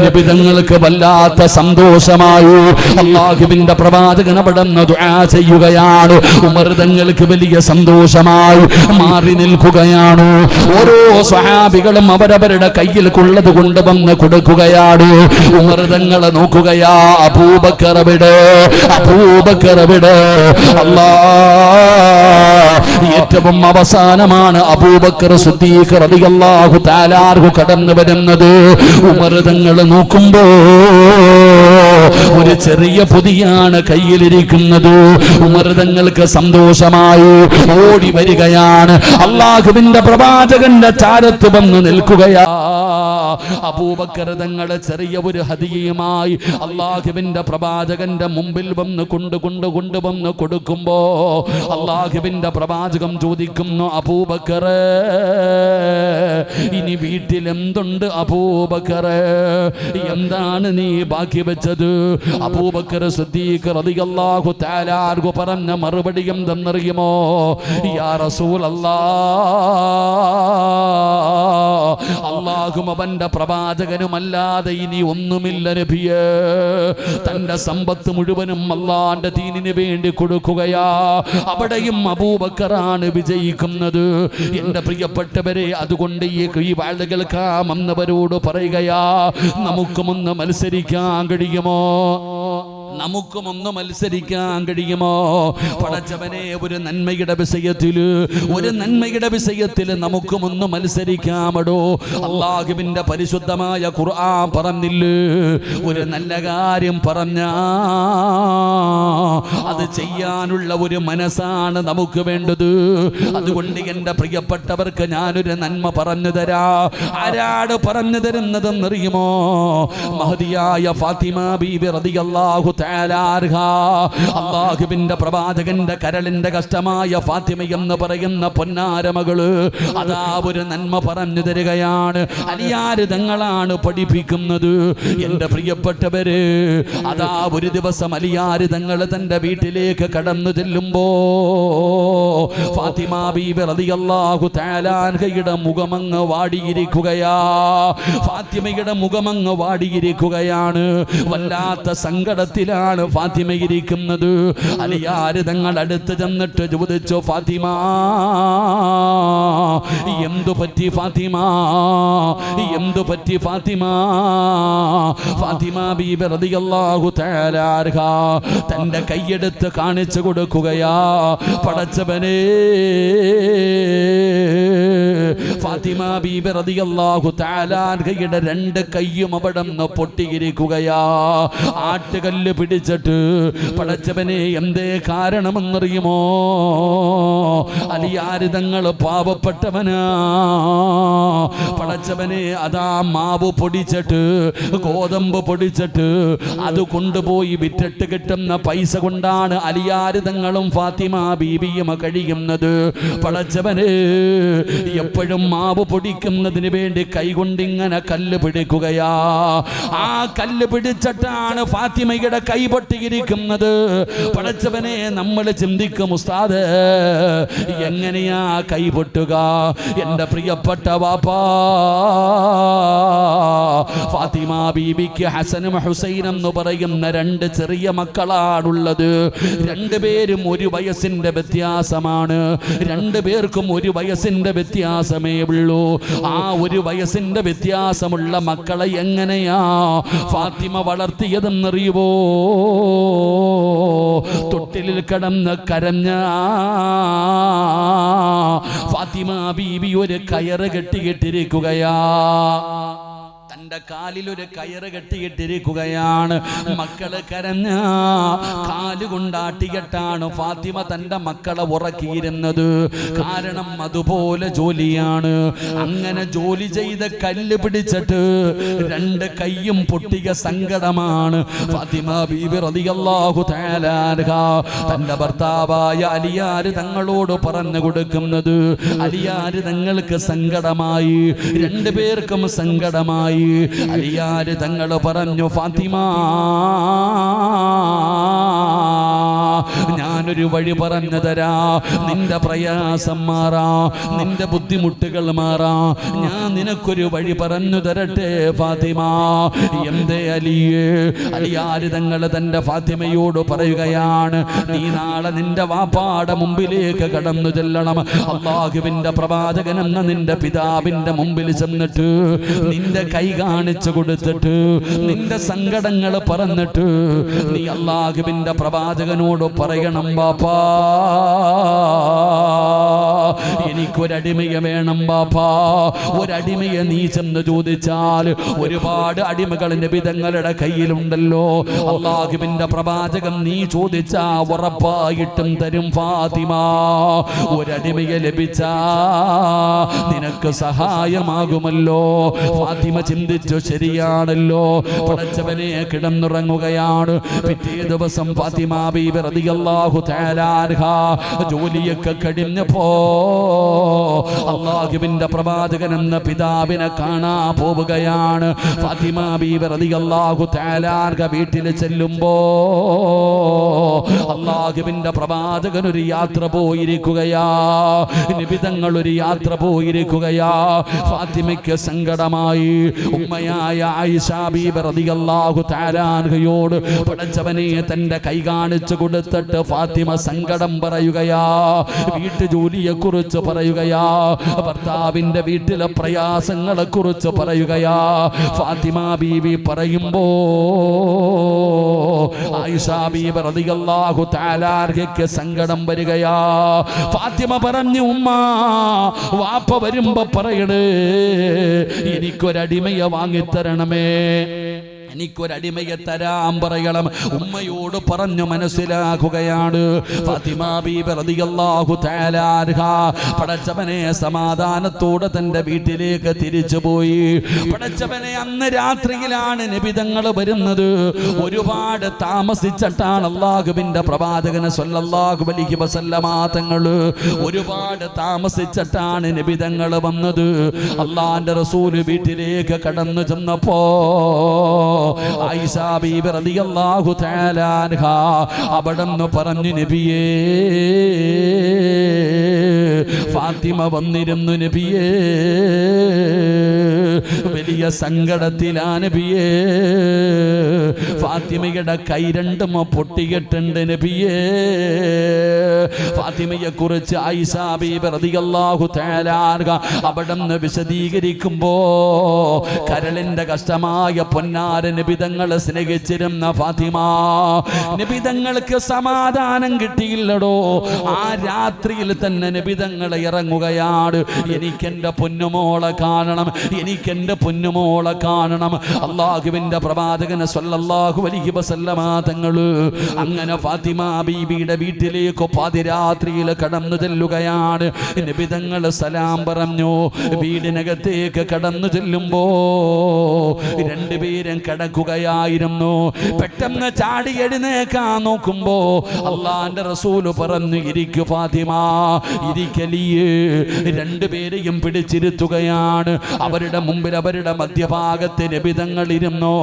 Speaker 1: നബി തങ്ങൾക്ക് വല്ലാത്ത സന്തോഷമായി. അല്ലാഹുവിന്റെ പ്രവാചകൻ അവിടുന്ന് ദുആ ചെയ്യുകയാണ്. ഉമർ തങ്ങൾക്ക് വലിയ സന്തോഷമായി. മാറി നിൽക്കുകയാണ്. ഓരോ സ്വഹാബികളും അവരവരുടെ കയ്യിൽ ഉള്ളത് കൊണ്ടുവന്ന് കൊടുക്കുകയാണ്. ഉമർ തങ്ങളെ നോക്കുകയാ, അബൂബക്കർ എവിടെ, അബൂബക്കർ എവിടെ? അല്ലാഹ്, ഏറ്റവും അവസാനമാണ് അബൂബക്കർ സിദ്ദീഖ് റളിയല്ലാഹു തആല അൻഹു കടന്നു വരുന്നത്. ഉമർ തങ്ങൾ നോക്കുമ്പോ ഒരു ചെറിയ പൊതിയാണ് കയ്യിലിരിക്കുന്നത്. ഉമർ തങ്ങൾക്ക് സന്തോഷമായി. ഓടി വരികയാണ്. അല്ലാഹുവിന്റെ പ്രവാചകന്റെ ചാരത്ത് വന്ന് നിൽക്കുകയാ. അബൂബക്കർ തങ്ങളെ ചെറിയ ഒരു ഹദിയയുമായി അല്ലാഹുവിന്റെ പ്രവാചകന്റെ മുമ്പിൽ വന്ന് കൊണ്ടുവന്ന് കൊടുക്കുമ്പോ അല്ലാഹുവിന്റെ പ്രവാചകം ചോദിക്കുന്നു, അബൂബക്കർ, ഇനി വീട്ടിൽ എന്തുണ്ട് അബൂബക്കർ? എന്താണ് നീ ബാക്കി വെച്ചത്? അബൂബക്കർ സിദ്ദീഖ് റളിയല്ലാഹു തആല അൻഹു പറഞ്ഞ മറുപടി എന്തെന്നറിയുമോ? യാ റസൂലല്ലാഹ്, അല്ലാഹും അവന്റെ പ്രവാചകനുമല്ലാതെ ഇനി ഒന്നുമില്ല നബിയേ. തന്റെ സമ്പത്ത് മുഴുവനും അല്ലാഹുവിന്റെ ദീനിന് വേണ്ടി കൊടുക്കുകയാ. അവിടെയും അബൂബക്കറാണ് വിജയിക്കുന്നത്. എന്റെ പ്രിയപ്പെട്ടവരെ, അതുകൊണ്ട് ഈ വാഴ്ച കേൾക്കാമെന്നവരോട് പറയുകയാ, നമുക്കുമൊന്ന് മത്സരിക്കാൻ കഴിയുമോ? നമുക്കും ഒന്ന് മത്സരിക്കാൻ കഴിയുമോ? പടച്ചവനെ, ഒരു നന്മയുടെ വിഷയത്തിൽ നമുക്കും ഒന്ന് മത്സരിക്കാമടോ? അല്ലാഹുവിന്റെ പരിശുദ്ധമായ ഖുർആൻ പറഞ്ഞില്ലേ, ഒരു നല്ല കാര്യം പറഞ്ഞാ അത് ചെയ്യാനുള്ള ഒരു മനസ്സാണ് നമുക്ക് വേണ്ടത്. അതുകൊണ്ട് എൻ്റെ പ്രിയപ്പെട്ടവർക്ക് ഞാനൊരു നന്മ പറഞ്ഞു തരാ. ആരാട് പറഞ്ഞു തരുന്നതെന്നറിയുമോ? മഹദിയായ ഫാത്തിമ ബീബി റളിയല്ലാഹു തആല അൻഹാ. അല്ലാഹുവിന്റെ പ്രവാചകന്റെ കരളിന്റെ കഷ്ടമായ ഫാത്തിമ എന്ന് പറയുന്ന പൊന്നാരമകള് അതാ ഒരു നന്മ പറഞ്ഞു തരികയാണ്. അലിയാര് തങ്ങളാണ് പഠിപ്പിക്കുന്നത്. എൻ്റെ പ്രിയപ്പെട്ടവര്, അതാ ഒരു ദിവസം അലിയാര് തങ്ങൾ തന്റെ വീട്ടിലേക്ക് കടന്നു ചെല്ലുമ്പോ ഫാത്തിമ ബീബി റളിയല്ലാഹു തആല അൻഹയുടെ മുഖമങ്ങ് വാടിയിരിക്കുകയാ. ഫാത്തിമയുടെ മുഖമങ്ങ് വാടിയിരിക്കുകയാണ്. വല്ലാത്ത സങ്കടത്തിലാണ് ഫാത്തിമ ഇരിക്കുന്നത്. അലിയാര് തങ്ങൾ അടുത്ത് ചെന്നിട്ട് ചോദിച്ചു, ഫാത്തിമ, എന്തു പറ്റി ഫാത്തിമ? എന്തു പറ്റി ഫാത്തിമ? ഫാത്തിമ ബീബി റളിയല്ലാഹു തആല അൻഹാ തന്റെ കൈയെടുത്ത് കാണിച്ചു കൊടുക്കുകയാ. പടച്ചവനേ, ഫാത്തിമ ബീബി റളിയല്ലാഹു തആല അൻഹയുടെ രണ്ട് കൈയും അവിടുന്ന് പൊട്ടിയിരിക്കുകയാ. ആട്ടുകല്ല് പിടിച്ചിട്ട്. പടച്ചവനെ, എന്തേ കാരണമെന്നറിയുമോ? അലിയാര് തങ്ങൾ പാവപ്പെട്ടവനാ. പടച്ചവനെ, അതാ മാവ് പൊടിച്ചിട്ട്, ഗോതമ്പ് പൊടിച്ചിട്ട് അത് കൊണ്ടുപോയി വിറ്റിട്ട് കിട്ടുന്ന പൈസ കൊണ്ടാണ് അലിയാര് തങ്ങളും ഫാത്തിമ ബീബിയും കഴിയുന്നത്. പടച്ചവനെ, എപ്പോഴും മാവ് പൊടിക്കുന്നതിന് വേണ്ടി കൈകൊണ്ടിങ്ങനെ കല്ല് പിടിക്കുകയാ. ആ കല്ല് പിടിച്ചിട്ടാണ് ഫാത്തിമയുടെ കൈ പൊട്ടിയിരിക്കുന്നത്. പടച്ചവനെ, നമ്മൾ ചിന്തിക്കും, ഉസ്താദ്, എങ്ങനെയാ കൈ പൊട്ടുക? എൻ്റെ പ്രിയപ്പെട്ട വാപ്പാ, ഫാത്തിമ ബീബിക്ക് ഹസനും ഹുസൈനും എന്ന് പറയുന്ന രണ്ട് ചെറിയ മക്കളാണുള്ളത്. രണ്ടുപേരും ഒരു വയസ്സിന്റെ വ്യത്യാസമാണ്. രണ്ടുപേർക്കും ഒരു വയസ്സിന്റെ വ്യത്യാസമേ ഉള്ളൂ. ആ ഒരു വയസ്സിന്റെ വ്യത്യാസമുള്ള മക്കളെ എങ്ങനെയാ ഫാത്തിമ വളർത്തിയതെന്നറിയുവോ? തൊട്ടിലിൽ കിടന്ന് കരഞ്ഞ ഫാത്തിമ ബീബി ഒരു കയറ് കെട്ടിയിട്ടിരിക്കുകയാ. തന്റെ കാലിൽ ഒരു കയറ് കെട്ടിയിട്ടിരിക്കുകയാണ്. മക്കള് കരഞ്ഞ കാലുകൊണ്ടാട്ടിയിട്ടാണ് ഫാത്തിമ തന്റെ മക്കളെ ഉറക്കിയിരുന്നത്. കാരണം അതുപോലെ ജോലിയാണ്. അങ്ങനെ ജോലി ചെയ്ത കല്ല് പിടിച്ചിട്ട് രണ്ട് കൈയും പൊട്ടിയ സങ്കടമാണ് ഫാത്തിമ ബീബി റളിയല്ലാഹു തആല അൻഹാ തന്റെ ഭർത്താവായ അലിയാര് തങ്ങളോട് പറഞ്ഞു കൊടുക്കുന്നത്. അലിയാര് തങ്ങൾക്ക് സങ്കടമായി, രണ്ടുപേർക്കും സങ്കടമായി. അലിയാര് തങ്ങൾ പറഞ്ഞു, ഫാത്തിമ, ഞാനൊരു വഴി പറഞ്ഞു തരാ. നിന്റെ പ്രയാസം മാറാ, നിന്റെ ബുദ്ധിമുട്ടുകൾ മാറാ. ഞാൻ നിനക്കൊരു വഴി പറഞ്ഞു തരട്ടെ ഫാത്തിമ. എന്തേ അലിയേ? അലിയാര് തങ്ങൾ തന്റെ ഫാത്തിമയോട് പറയുകയാണ്, നീ നാളെ നിന്റെ വാപ്പാടെ മുമ്പിലേക്ക് കടന്നു ചെല്ലണം. അല്ലാഹുവിന്റെ പ്രവാചകൻ എന്ന നിന്റെ പിതാവിന്റെ മുമ്പിൽ ചെന്നിട്ട് നിന്റെ കൈ കാണിച്ചു കൊടുത്തിട്ട് നിന്റെ സങ്കടങ്ങൾ പറഞ്ഞിട്ട് നീ അല്ലാഹുവിന്റെ പ്രവാചകനോട് പറയണം, ബാപ്പാ, എനിക്കൊരടിമയെ വേണം ബാപ്പാ. ഒരടിമയെ നീ ചെന്ന് ചോദിച്ചാൽ ഒരുപാട് അടിമകൾ നബി തങ്ങളുടെ കയ്യിലുണ്ടല്ലോ. അല്ലാഹുവിന്റെ പ്രവാചകൻ നീ ചോദിച്ചാ ഉറപ്പായിട്ടും തരും ഫാത്തിമ. ഒരടിമയെ ലഭിച്ചാ നിനക്ക് സഹായമാകുമല്ലോ. ഫാത്തിമ ചിന്തിച്ചു, ശരിയാണല്ലോ. പടച്ചവനെ, കിടന്നുറങ്ങുകയാണ്. പിറ്റേ ദിവസം ഫാത്തിമ ബീബി റളിയല്ലാഹു തആല അൻഹാ ജോലിയൊക്കെ കഴിഞ്ഞപ്പോ അല്ലാഹുവിന്റെ പ്രവാചകൻ എന്ന പിതാവിനെ കാണാൻ പോവുകയാണ്. ഫാത്തിമ ബീബി റളിയല്ലാഹു തആല അൻഹാ വീട്ടിൽ ചെല്ലുമ്പോ അല്ലാഹുവിന്റെ പ്രവാചകൻ ഒരു യാത്ര പോയിരിക്കുകയാ. നബി തങ്ങൾ ഒരു യാത്ര പോയിരിക്കുകയാ. ഫാത്തിമയ്ക്ക് സങ്കടമായി. ഉമ്മയായ ആയിഷ ബീബി റളിയല്ലാഹു തആല അൻഹയോട് പടച്ചവനെ തന്റെ കൈ കാണിച്ചു കൊടുത്തിട്ട് ഫാത്തിമ സങ്കടം പറയുകയാ. വീട്ടു ജോലിയെ കുറിച്ച് പറയുകയാ. ഭർത്താവിന്റെ വീട്ടിലെ പ്രയാസങ്ങളെ കുറിച്ച് പറയുകയാ. ഫാത്തിമ ബീവി പറയുമ്പോ ആയിഷ ബീവി റളിയല്ലാഹു തആല അൻഹയ്ക്ക് സങ്കടം വരികയാ. ഫാത്തിമ പറഞ്ഞു, ഉമ്മ വാപ്പ വരുമ്പോ പറയണേ എനിക്കൊരടിമയെ വാങ്ങിത്തരണമേ, എനിക്കൊരടിമയെ തരാൻ പറയണം. ഉമ്മയോട് പറഞ്ഞു മനസ്സിലാക്കുകയാണ്. ഫാത്തിമ ബീബി റളിയല്ലാഹു തആല അൻഹ പടച്ചവനെ സമാധാനത്തോടെ തന്റെ വീട്ടിലേക്ക് തിരിച്ചുപോയി. പടച്ചവനെ അന്ന് രാത്രിയിലാണ് നബിതങ്ങൾ വരുന്നത്. ഒരുപാട് താമസിച്ചിട്ടാണ് അല്ലാഹുവിന്റെ പ്രവാചകൻ സ്വല്ലല്ലാഹു അലൈഹി വസല്ലമ തങ്ങൾ ഒരുപാട് താമസിച്ചിട്ടാണ് നബിതങ്ങൾ വന്നത്. അല്ലാഹുവിന്റെ റസൂൽ വീട്ടിലേക്ക് കടന്നു ചെന്നപ്പോ ആയിഷ ബീബി റളിയല്ലാഹു തആല അൻഹ അവിടെന്ന് പറഞ്ഞു, നബിയേ ഫാത്തിമ വന്നിരുന്നു നബിയേ, വലിയ സങ്കടത്തിലാ നബിയേ, ഫാത്തിമയുടെ കൈ രണ്ടും പൊട്ടിയിട്ടുണ്ട് നബിയേ. ഫാത്തിമയെ കുറിച്ച് ആയിഷ ബീബി റളിയല്ലാഹു തആല അൻഹ അവിടെന്ന് വിശദീകരിക്കുമ്പോ കരളിന്റെ കഷ്ടമായ പൊന്നാര നബിതങ്ങളെ സ്നേഹിച്ചിരുന്ന ഫാത്തിമ, നബിതങ്ങൾക്ക് സമാധാനം കിട്ടിയില്ലടോ. ആ രാത്രിയിൽ തന്നെ നബിതങ്ങളെ ഇറങ്ങുകയാണ്. എനിക്കെന്റെ പൊന്നുമോളെ കാണണം, എനിക്കെന്റെ പൊന്നുമോളെ കാണണം. അല്ലാഹുവിന്റെ പ്രവാചകൻ സ്വല്ലല്ലാഹു അലൈഹി വസല്ലമ തങ്ങള് അങ്ങനെ ഫാത്തിമ ബീബിയുടെ വീട്ടിലേക്ക് പാതിരാത്രിയിൽ കടന്നു ചെല്ലുകയാണ്. നബിതങ്ങൾ സലാം പറഞ്ഞു. വീടിനകത്തേക്ക് കടന്നു ചെല്ലുമ്പോ രണ്ടുപേരും കിടക്കുകയായിരുന്നു. പെട്ടെന്ന് ചാടി എഴുന്നേക്കാൻ നോക്കുമ്പോ അല്ലാഹുവിന്റെ റസൂൽ പറഞ്ഞു, ഇരിക്കു ഫാത്തിമ, ഇരിക്കലിയേ. രണ്ടുപേരെയും പിടിച്ചിരുത്തുകയാണ്. അവരുടെ മുമ്പിൽ അവരുടെ മധ്യഭാഗത്ത് നബിതങ്ങൾ ഇരുന്നു.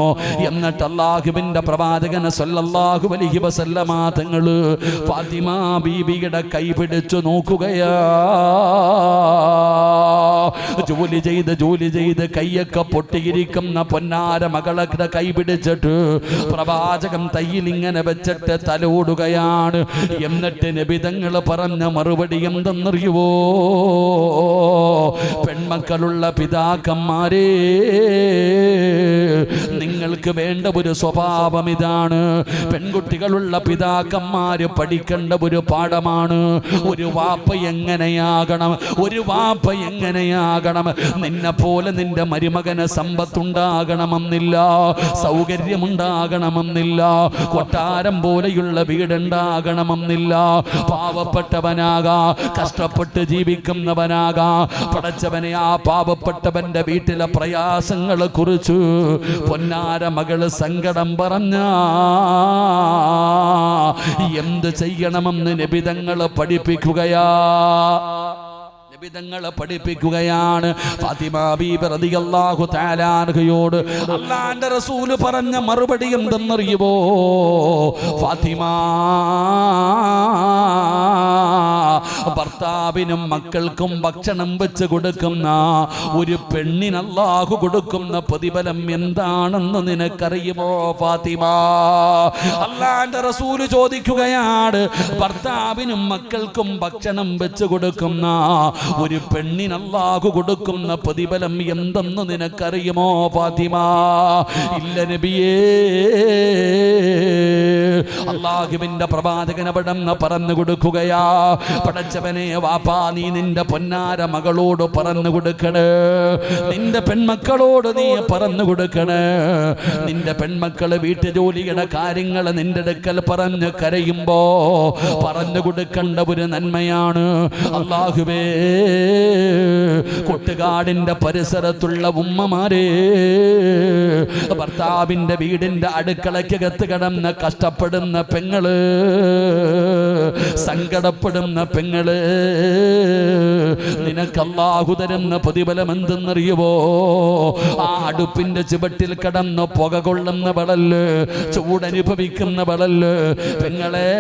Speaker 1: എന്നിട്ട് അല്ലാഹുവിന്റെ പ്രവാചകൻ സ്വല്ലല്ലാഹു അലൈഹി വസല്ലമ തങ്ങള് ഫാത്തിമ ബീബിയുടെ കൈ പിടിച്ചു നോക്കുകയാ. ജോലി ചെയ്ത് കൈയൊക്കെ പൊട്ടിയിരിക്കുന്ന പൊന്നാര മകളെ കൈ പിടിച്ചിട്ട് പ്രവാചകൻ തയ്യിൽ ഇങ്ങനെ വെച്ചിട്ട് തലോടുകയാണ്. എന്നിട്ട് നബിതങ്ങൾ പറഞ്ഞ മറുപടി എന്തെന്നറിയുവോ? പെൺമക്കളുള്ള പിതാക്കന്മാരെ, നിങ്ങൾക്ക് വേണ്ട ഒരു സ്വഭാവം ഇതാണ്. പെൺകുട്ടികളുള്ള പിതാക്കന്മാര് പഠിക്കേണ്ട ഒരു പാഠമാണ്. ഒരു വാപ്പ എങ്ങനെയാകണം, ഒരു വാപ്പ എങ്ങനെയാകണം. നിന്നെ പോലെ നിന്റെ മരുമകന് സമ്പത്തുണ്ടാകണമെന്നില്ല, സൗകര്യമുണ്ടാകണമെന്നില്ല, കൊട്ടാരം പോലെയുള്ള വീടുണ്ടാകണമെന്നില്ല. പാവപ്പെട്ടവനാകാ, കഷ്ടപ്പെട്ട് ജീവിക്കുന്നവനാകാ. പടച്ചവനെ, ആ പാവപ്പെട്ടവന്റെ വീട്ടിലെ പ്രയാസങ്ങളെ കുറിച്ച് പൊന്നാര മകള് സങ്കടം പറഞ്ഞ എന്ത് ചെയ്യണമെന്ന് നബിതങ്ങളെ പഠിപ്പിക്കുകയാ. നബിതങ്ങളെ പഠിപ്പിക്കുകയാണ്. ഫാത്തിമ ബീബി റളിയല്ലാഹു തആല അൻഹയോട് അല്ലാഹുവിന്റെ റസൂൽ പറഞ്ഞ മറുപടി എന്തെന്നറിയുമോ? ഫാത്തിമ, ഭർത്താവിനും മക്കൾക്കും ഭക്ഷണം വെച്ച് കൊടുക്കുന്ന ഒരു പെണ്ണിന് അല്ലാഹു കൊടുക്കുന്ന പ്രതിഫലം എന്താണെന്ന് നിനക്കറിയുമോ ഫാത്തിമ? അല്ലാഹുവിന്റെ റസൂൽ ചോദിക്കുകയാണ്, ഭർത്താവിനും മക്കൾക്കും ഭക്ഷണം വെച്ച് കൊടുക്കുന്ന ഒരു പെണ്ണിന് അല്ലാഹു കൊടുക്കുന്ന പ്രതിഫലം എന്തെന്ന് നിനക്കറിയുമോ ഫാത്തിമ? ഇല്ല നബിയേ. അല്ലാഹുവിന്റെ പ്രവാചകൻ അവിടെന്ന് പറഞ്ഞു കൊടുക്കുകയാ, പടച്ചവനെ വാപ്പാ, നീ നിന്റെ പൊന്നാര മകളോട് പറഞ്ഞു കൊടുക്കണേ, നിന്റെ പെൺമക്കളോട് നീ പറഞ്ഞു കൊടുക്കണേ. നിന്റെ പെൺമക്കള് വീട്ടുജോലിയുടെ കാര്യങ്ങൾ നിന്റെ അടുക്കൽ പറഞ്ഞ് കരയുമ്പോ പറഞ്ഞു കൊടുക്കേണ്ട ഒരു നന്മയാണ്. അല്ലാഹുവേ, കൊട്ടുകാടിന്റെ പരിസരത്തുള്ള ഉമ്മമാരെ, ഭർത്താവിന്റെ വീടിന്റെ അടുക്കളയ്ക്കകത്ത് കിടന്ന് കഷ്ടപ്പെടുന്ന പെങ്ങള്, സങ്കടപ്പെടുന്ന പെങ്ങള്, നിനക്ക് അല്ലാഹു തരുന്ന പ്രതിഫലം എന്തെന്നറിയുവോ? ആ അടുപ്പിന്റെ ചുവട്ടിൽ കിടന്ന് പുക കൊള്ളുന്നവളല്ല്, ചൂടനുഭവിക്കുന്നവളല്ല് പെങ്ങളെ.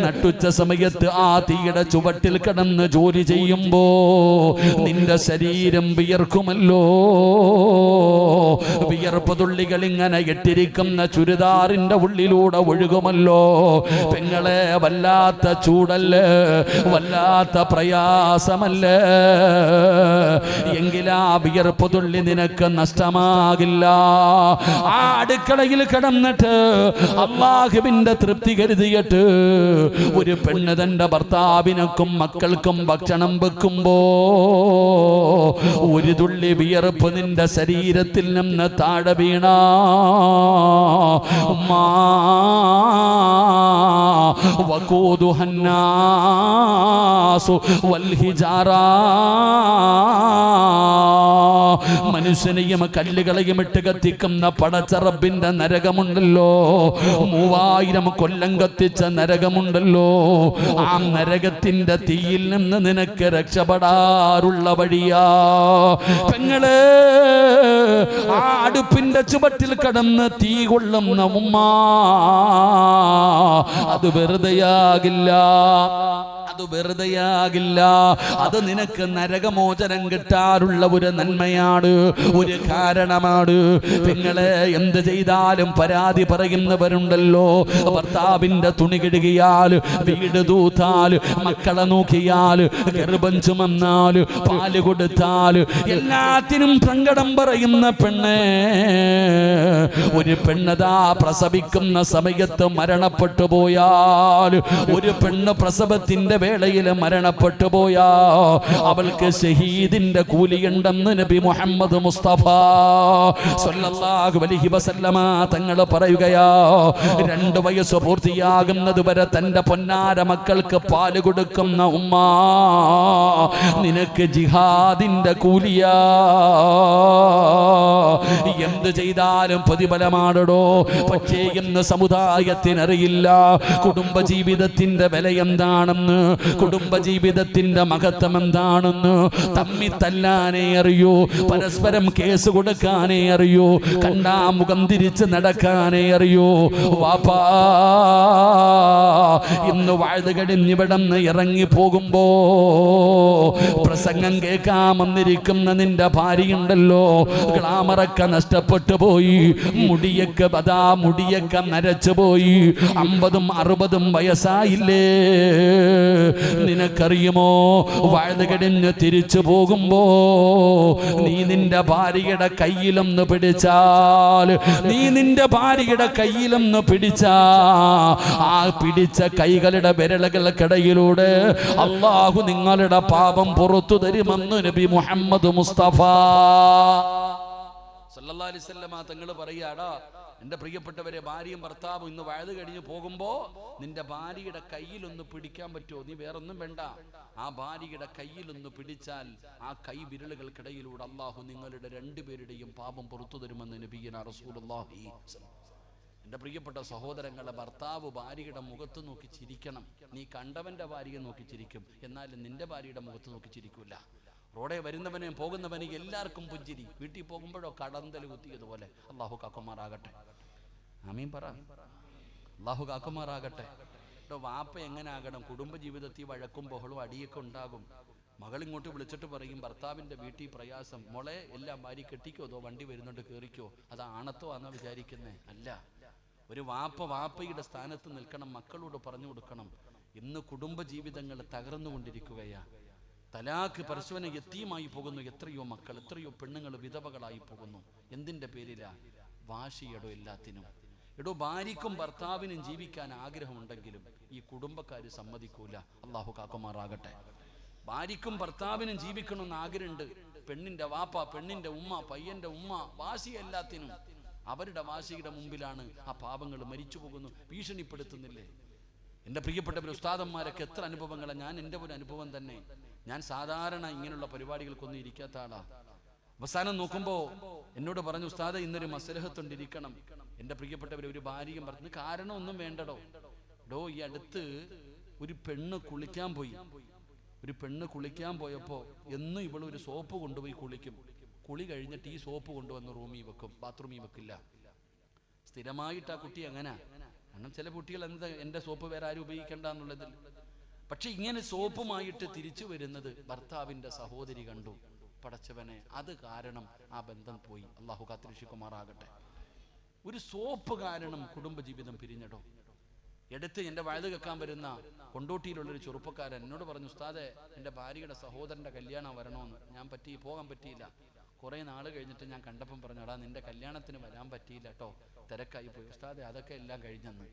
Speaker 1: നട്ടുച്ച സമയത്ത് ആ തീയുടെ ചുവട്ടിൽ കിടന്ന് ജോലി ചെയ്യുമ്പോ നിന്റെ ശരീരം വിയർക്കുമല്ലോ. വിയർപ്പ് തുള്ളികൾ ഇങ്ങനെ ഇട്ടിരിക്കുന്ന ചുരിദാറിന്റെ ഉള്ളിലൂടെ ഒഴുകുമല്ലോ പെങ്ങളെ. വല്ലാത്ത വല്ലാത്ത ചൂടല്ലേ, വല്ലാത്ത പ്രയാസമല്ലേ, എങ്കിലാ വിയർപ്പ് തുള്ളി നിനക്ക് നഷ്ടമാകില്ല. ആ അടുക്കളയിൽ കിടന്നിട്ട് അല്ലാഹുവിന്റെ തൃപ്തി കരുതിയിട്ട് ഒരു പെണ്ണ് തന്റെ ഭർത്താവിനൊക്കും മക്കൾക്കും ഭക്ഷണം വെക്കുമ്പോ ഒരു തുള്ളി വിയർപ്പ് നിന്റെ ശരീരത്തിൽ നിന്ന് താഴെ വീണ വഖൂദുഹന്നാസു വൽഹിജാറ, മനുഷ്യനെയും കല്ലുകളെയും ഇട്ട് കത്തിക്കുന്ന പടച്ച റബ്ബിന്റെ നരകമുണ്ടല്ലോ, 3000 കൊല്ലം കത്തിച്ച നരകമുണ്ടല്ലോ, ആ നരകത്തിന്റെ തീയിൽ നിന്ന് നിനക്ക് രക്ഷപ്പെടാറുള്ള വഴിയാ പെങ്ങളെ. ആ അടുപ്പിന്റെ ചുവട്ടിൽ കടന്ന് തീ കൊള്ളുന്ന ഉമ്മ, അത് വെറുതെയാകില്ല, അത് വെറുതെയാകില്ല. അത് നിനക്ക് നരകമോചനം കിട്ടാറുള്ള ഒരു നന്മയാണ്, ഒരു കാരണമാണ്. പെങ്ങളെ, എന്ത് ചെയ്താലും പരാതി പറയുന്നവരുണ്ടല്ലോ. ഭർത്താവിന്റെ തുണി കഴുകിയാൽ, വീട് തൂത്താൽ, മക്കളെ നോക്കിയാൽ, ഗർഭം ചുമന്നാൽ, പാല് കൊടുത്താൽ, എല്ലാത്തിനും സങ്കടം പറയുന്ന പെണ്ണെ, ഒരു പെണ്ണതാ പ്രസവിക്കുന്ന സമയത്ത് മരണപ്പെട്ടു പോയാൽ, ഒരു പെണ്ണ് പ്രസവത്തിന്റെ വേളയിൽ മരണപ്പെട്ടു പോയാ അവൾക്ക് ഷഹീദിന്റെ കൂലിയുണ്ടെന്ന് നബി മുഹമ്മദ് മുസ്തഫ സല്ലല്ലാഹു അലൈഹി വസല്ലമ തങ്ങൾ പറയുകയാ. 2 വയസ്സ് പൂർത്തിയാകുന്നത് വരെ തന്റെ പൊന്നാര മക്കൾക്ക് പാല് കൊടുക്കുന്ന ഉമ്മ, നിനക്ക് ജിഹാദിന്റെ കൂലിയാ. എന്ത് ചെയ്താലും പ്രതിഫലമാണോ. പക്ഷേ ഇന്ന് സമുദായത്തിനറിയില്ല കുടുംബജീവിതത്തിന്റെ വില എന്താണെന്ന്, കുടുംബജീവിതത്തിന്റെ മഹത്വം എന്താണെന്ന്. തമ്മി തല്ലാനേ അറിയൂ, പരസ്പരം കേസ് കൊടുക്കാനേ അറിയൂ, കണ്ടാ മുഖം തിരിച്ച് നടക്കാനേ അറിയൂ. വാപ്പാ, ഇന്ന് വാഴ്ത് കഴിഞ്ഞിവിടന്ന് ഇറങ്ങി പോകുമ്പോ പ്രസംഗം കേൾക്കാൻ വന്നിരിക്കുന്ന നിന്റെ ഭാര്യയുണ്ടല്ലോ, ഗ്ലാമറൊക്കെ നഷ്ടപ്പെട്ടു പോയി, മുടിയൊക്കെ നരച്ചു പോയി, 50ഉം 60ഉം വയസ്സായില്ലേ. നിനക്കറിയുമോ, വാഴ്ത് കഴിഞ്ഞ് തിരിച്ചു പോകുമ്പോ നീ നിന്റെ ഭാര്യയുടെ കയ്യിലൊന്ന് പിടിച്ചാൽ, നീ നിന്റെ ഭാര്യയുടെ കയ്യിലൊന്ന് പിടിച്ചാ, ആ പിടിച്ച കൈകളുടെ വിരലുകൾക്കിടയിലൂടെ അല്ലാഹു നിങ്ങളുടെ പാപം പുറത്തു തരുമെന്ന് നബി മുഹമ്മദ് മുസ്തഫ സല്ലല്ലാഹു അലൈഹി വസല്ലമ തങ്ങൾ പറയാടാ, എന്റെ പ്രിയപ്പെട്ടവരെ, ഭാര്യയും ഭർത്താവും ഇന്ന് വഴുത് കഴിഞ്ഞ് പോകുമ്പോ നിന്റെ ഭാര്യയുടെ കയ്യിലൊന്ന് പിടിക്കാൻ പറ്റുമോ? നീ വേറൊന്നും വേണ്ട, ആ ഭാര്യയുടെ കയ്യിലൊന്ന് പിടിച്ചാൽ ആ കൈ വിരലുകൾക്കിടയിലൂടെ അല്ലാഹു നിങ്ങളുടെ 2 പേരുടെയും പാപം പുറത്തു തരുമെന്ന് നബിയുനാ റസൂലുള്ളാഹി. എന്റെ പ്രിയപ്പെട്ട സഹോദരങ്ങളെ, ഭർത്താവ് ഭാര്യയുടെ മുഖത്ത് നോക്കി ചിരിക്കണം. നീ കണ്ടവന്റെ ഭാര്യയെ നോക്കി ചിരിക്കും, എന്നാലും നിന്റെ ഭാര്യയുടെ മുഖത്ത് നോക്കി ചിരിക്കൂല. റോഡെ വരുന്നവനെ പോകുന്നവനെ എല്ലാവർക്കും പുഞ്ചിരി, വീട്ടിൽ പോകുമ്പോഴോ കടന്തൽ കുത്തിയതുപോലെ. അല്ലാഹു കാക്കുമാറാകട്ടെ, ആമീൻ പറ. അല്ലാഹു കാക്കുമാറാകട്ടെ. വാപ്പ എങ്ങനെ ആകണം? കുടുംബജീവിതത്തിൽ വഴക്കും ബഹളും അടിയൊക്കെ ഉണ്ടാകും. മകൾ ഇങ്ങോട്ട് വിളിച്ചിട്ട് പറയും, ഭർത്താവിന്റെ വീട്ടിൽ പ്രയാസം, മോളെ എല്ലാം ഭാര്യ കെട്ടിക്കോ, അതോ വണ്ടി വരുന്നുണ്ട് കയറിക്കോ. അത് ആണത്തോ ആണെന്നാ വിചാരിക്കുന്നേ? അല്ല. ഒരു വാപ്പയുടെ സ്ഥാനത്ത് നിൽക്കണം, മക്കളോട് പറഞ്ഞു കൊടുക്കണം. ഇന്ന് കുടുംബജീവിതങ്ങൾ തകർന്നുകൊണ്ടിരിക്കുകയാ. തലാഖ് പരസ്പരം യത്തീമായി പോകുന്നു. എത്രയോ മക്കൾ, എത്രയോ പെണ്ണുങ്ങൾ വിധവകളായി പോകുന്നു. എന്തിന്റെ പേരിലാ? വാശിയടോ എല്ലാത്തിനും. എടോ, ഭാര്യക്കും ഭർത്താവിനും ജീവിക്കാൻ ആഗ്രഹമുണ്ടെങ്കിലും ഈ കുടുംബക്കാര് സമ്മതിക്കൂല. അല്ലാഹു കാക്കുമാറാകട്ടെ. ഭാര്യക്കും ഭർത്താവിനും ജീവിക്കണമെന്ന് ആഗ്രഹമുണ്ട്. പെണ്ണിന്റെ വാപ്പ, പെണ്ണിന്റെ ഉമ്മ, പയ്യന്റെ ഉമ്മ, വാശി എല്ലാത്തിനും. അവരുടെ വാശിയുടെ മുമ്പിലാണ് ആ പാപങ്ങൾ മരിച്ചു പോകുന്നു. ഭീഷണിപ്പെടുത്തുന്നില്ലേ? എൻ്റെ പ്രിയപ്പെട്ടവർ, ഉസ്താദന്മാരൊക്കെ എത്ര അനുഭവങ്ങളാണ്. ഞാൻ എൻ്റെ ഒരു അനുഭവം തന്നെ. ഞാൻ സാധാരണ ഇങ്ങനെയുള്ള പരിപാടികൾക്കൊന്നും ഇരിക്കാത്ത ആളാ. അവസാനം നോക്കുമ്പോൾ എന്നോട് പറഞ്ഞു, ഉസ്താദ് ഇന്നൊരു മസ്ലഹത്തുണ്ടിരിക്കണം. എൻ്റെ പ്രിയപ്പെട്ടവർ, ഒരു ഭാര്യയും പറഞ്ഞു, കാരണം ഒന്നും വേണ്ടടോ. ഈ അടുത്ത് ഒരു പെണ്ണ് കുളിക്കാൻ പോയപ്പോൾ എന്നും ഇവളൊരു സോപ്പ് കൊണ്ടുപോയി കുളിക്കും. കുളി കഴിഞ്ഞിട്ട് ഈ സോപ്പ് കൊണ്ടുവന്ന് റൂമിൽ വെക്കും, ബാത്റൂമിൽ വെക്കില്ല. സ്ഥിരമായിട്ട് ആ കുട്ടി അങ്ങനെ. കാരണം ചില കുട്ടികൾ എന്താ, എൻ്റെ സോപ്പ് വേറെ ആരും ഉപയോഗിക്കണ്ട എന്നുള്ളതിൽ. പക്ഷെ ഇങ്ങനെ സോപ്പുമായിട്ട് തിരിച്ചു വരുന്നത് ഭർത്താവിൻ്റെ സഹോദരി കണ്ടു. പടച്ചവനെ, അത് കാരണം ആ ബന്ധം പോയി. അല്ലാഹു കാത്തിരക്ഷിക്കുമാറാകട്ടെ. ഒരു സോപ്പ് കാരണം കുടുംബജീവിതം പിരിഞ്ഞടോ. എടുത്ത് എൻ്റെ വഴുത് കേൾക്കാൻ വരുന്ന കൊണ്ടോട്ടിയിലുള്ളൊരു ചെറുപ്പക്കാരൻ എന്നോട് പറഞ്ഞു, ഉസ്താദെ എൻ്റെ ഭാര്യയുടെ സഹോദരൻ്റെ കല്യാണം വരണമെന്ന്. ഞാൻ പോകാൻ പറ്റിയില്ല. കുറേ നാൾ കഴിഞ്ഞിട്ട് ഞാൻ കണ്ടപ്പം പറഞ്ഞു, എടാ നിൻ്റെ കല്യാണത്തിന് വരാൻ പറ്റിയില്ല കേട്ടോ, തിരക്കായി പോയി. ഉസ്താദെ അതൊക്കെ എല്ലാം കഴിഞ്ഞെന്ന്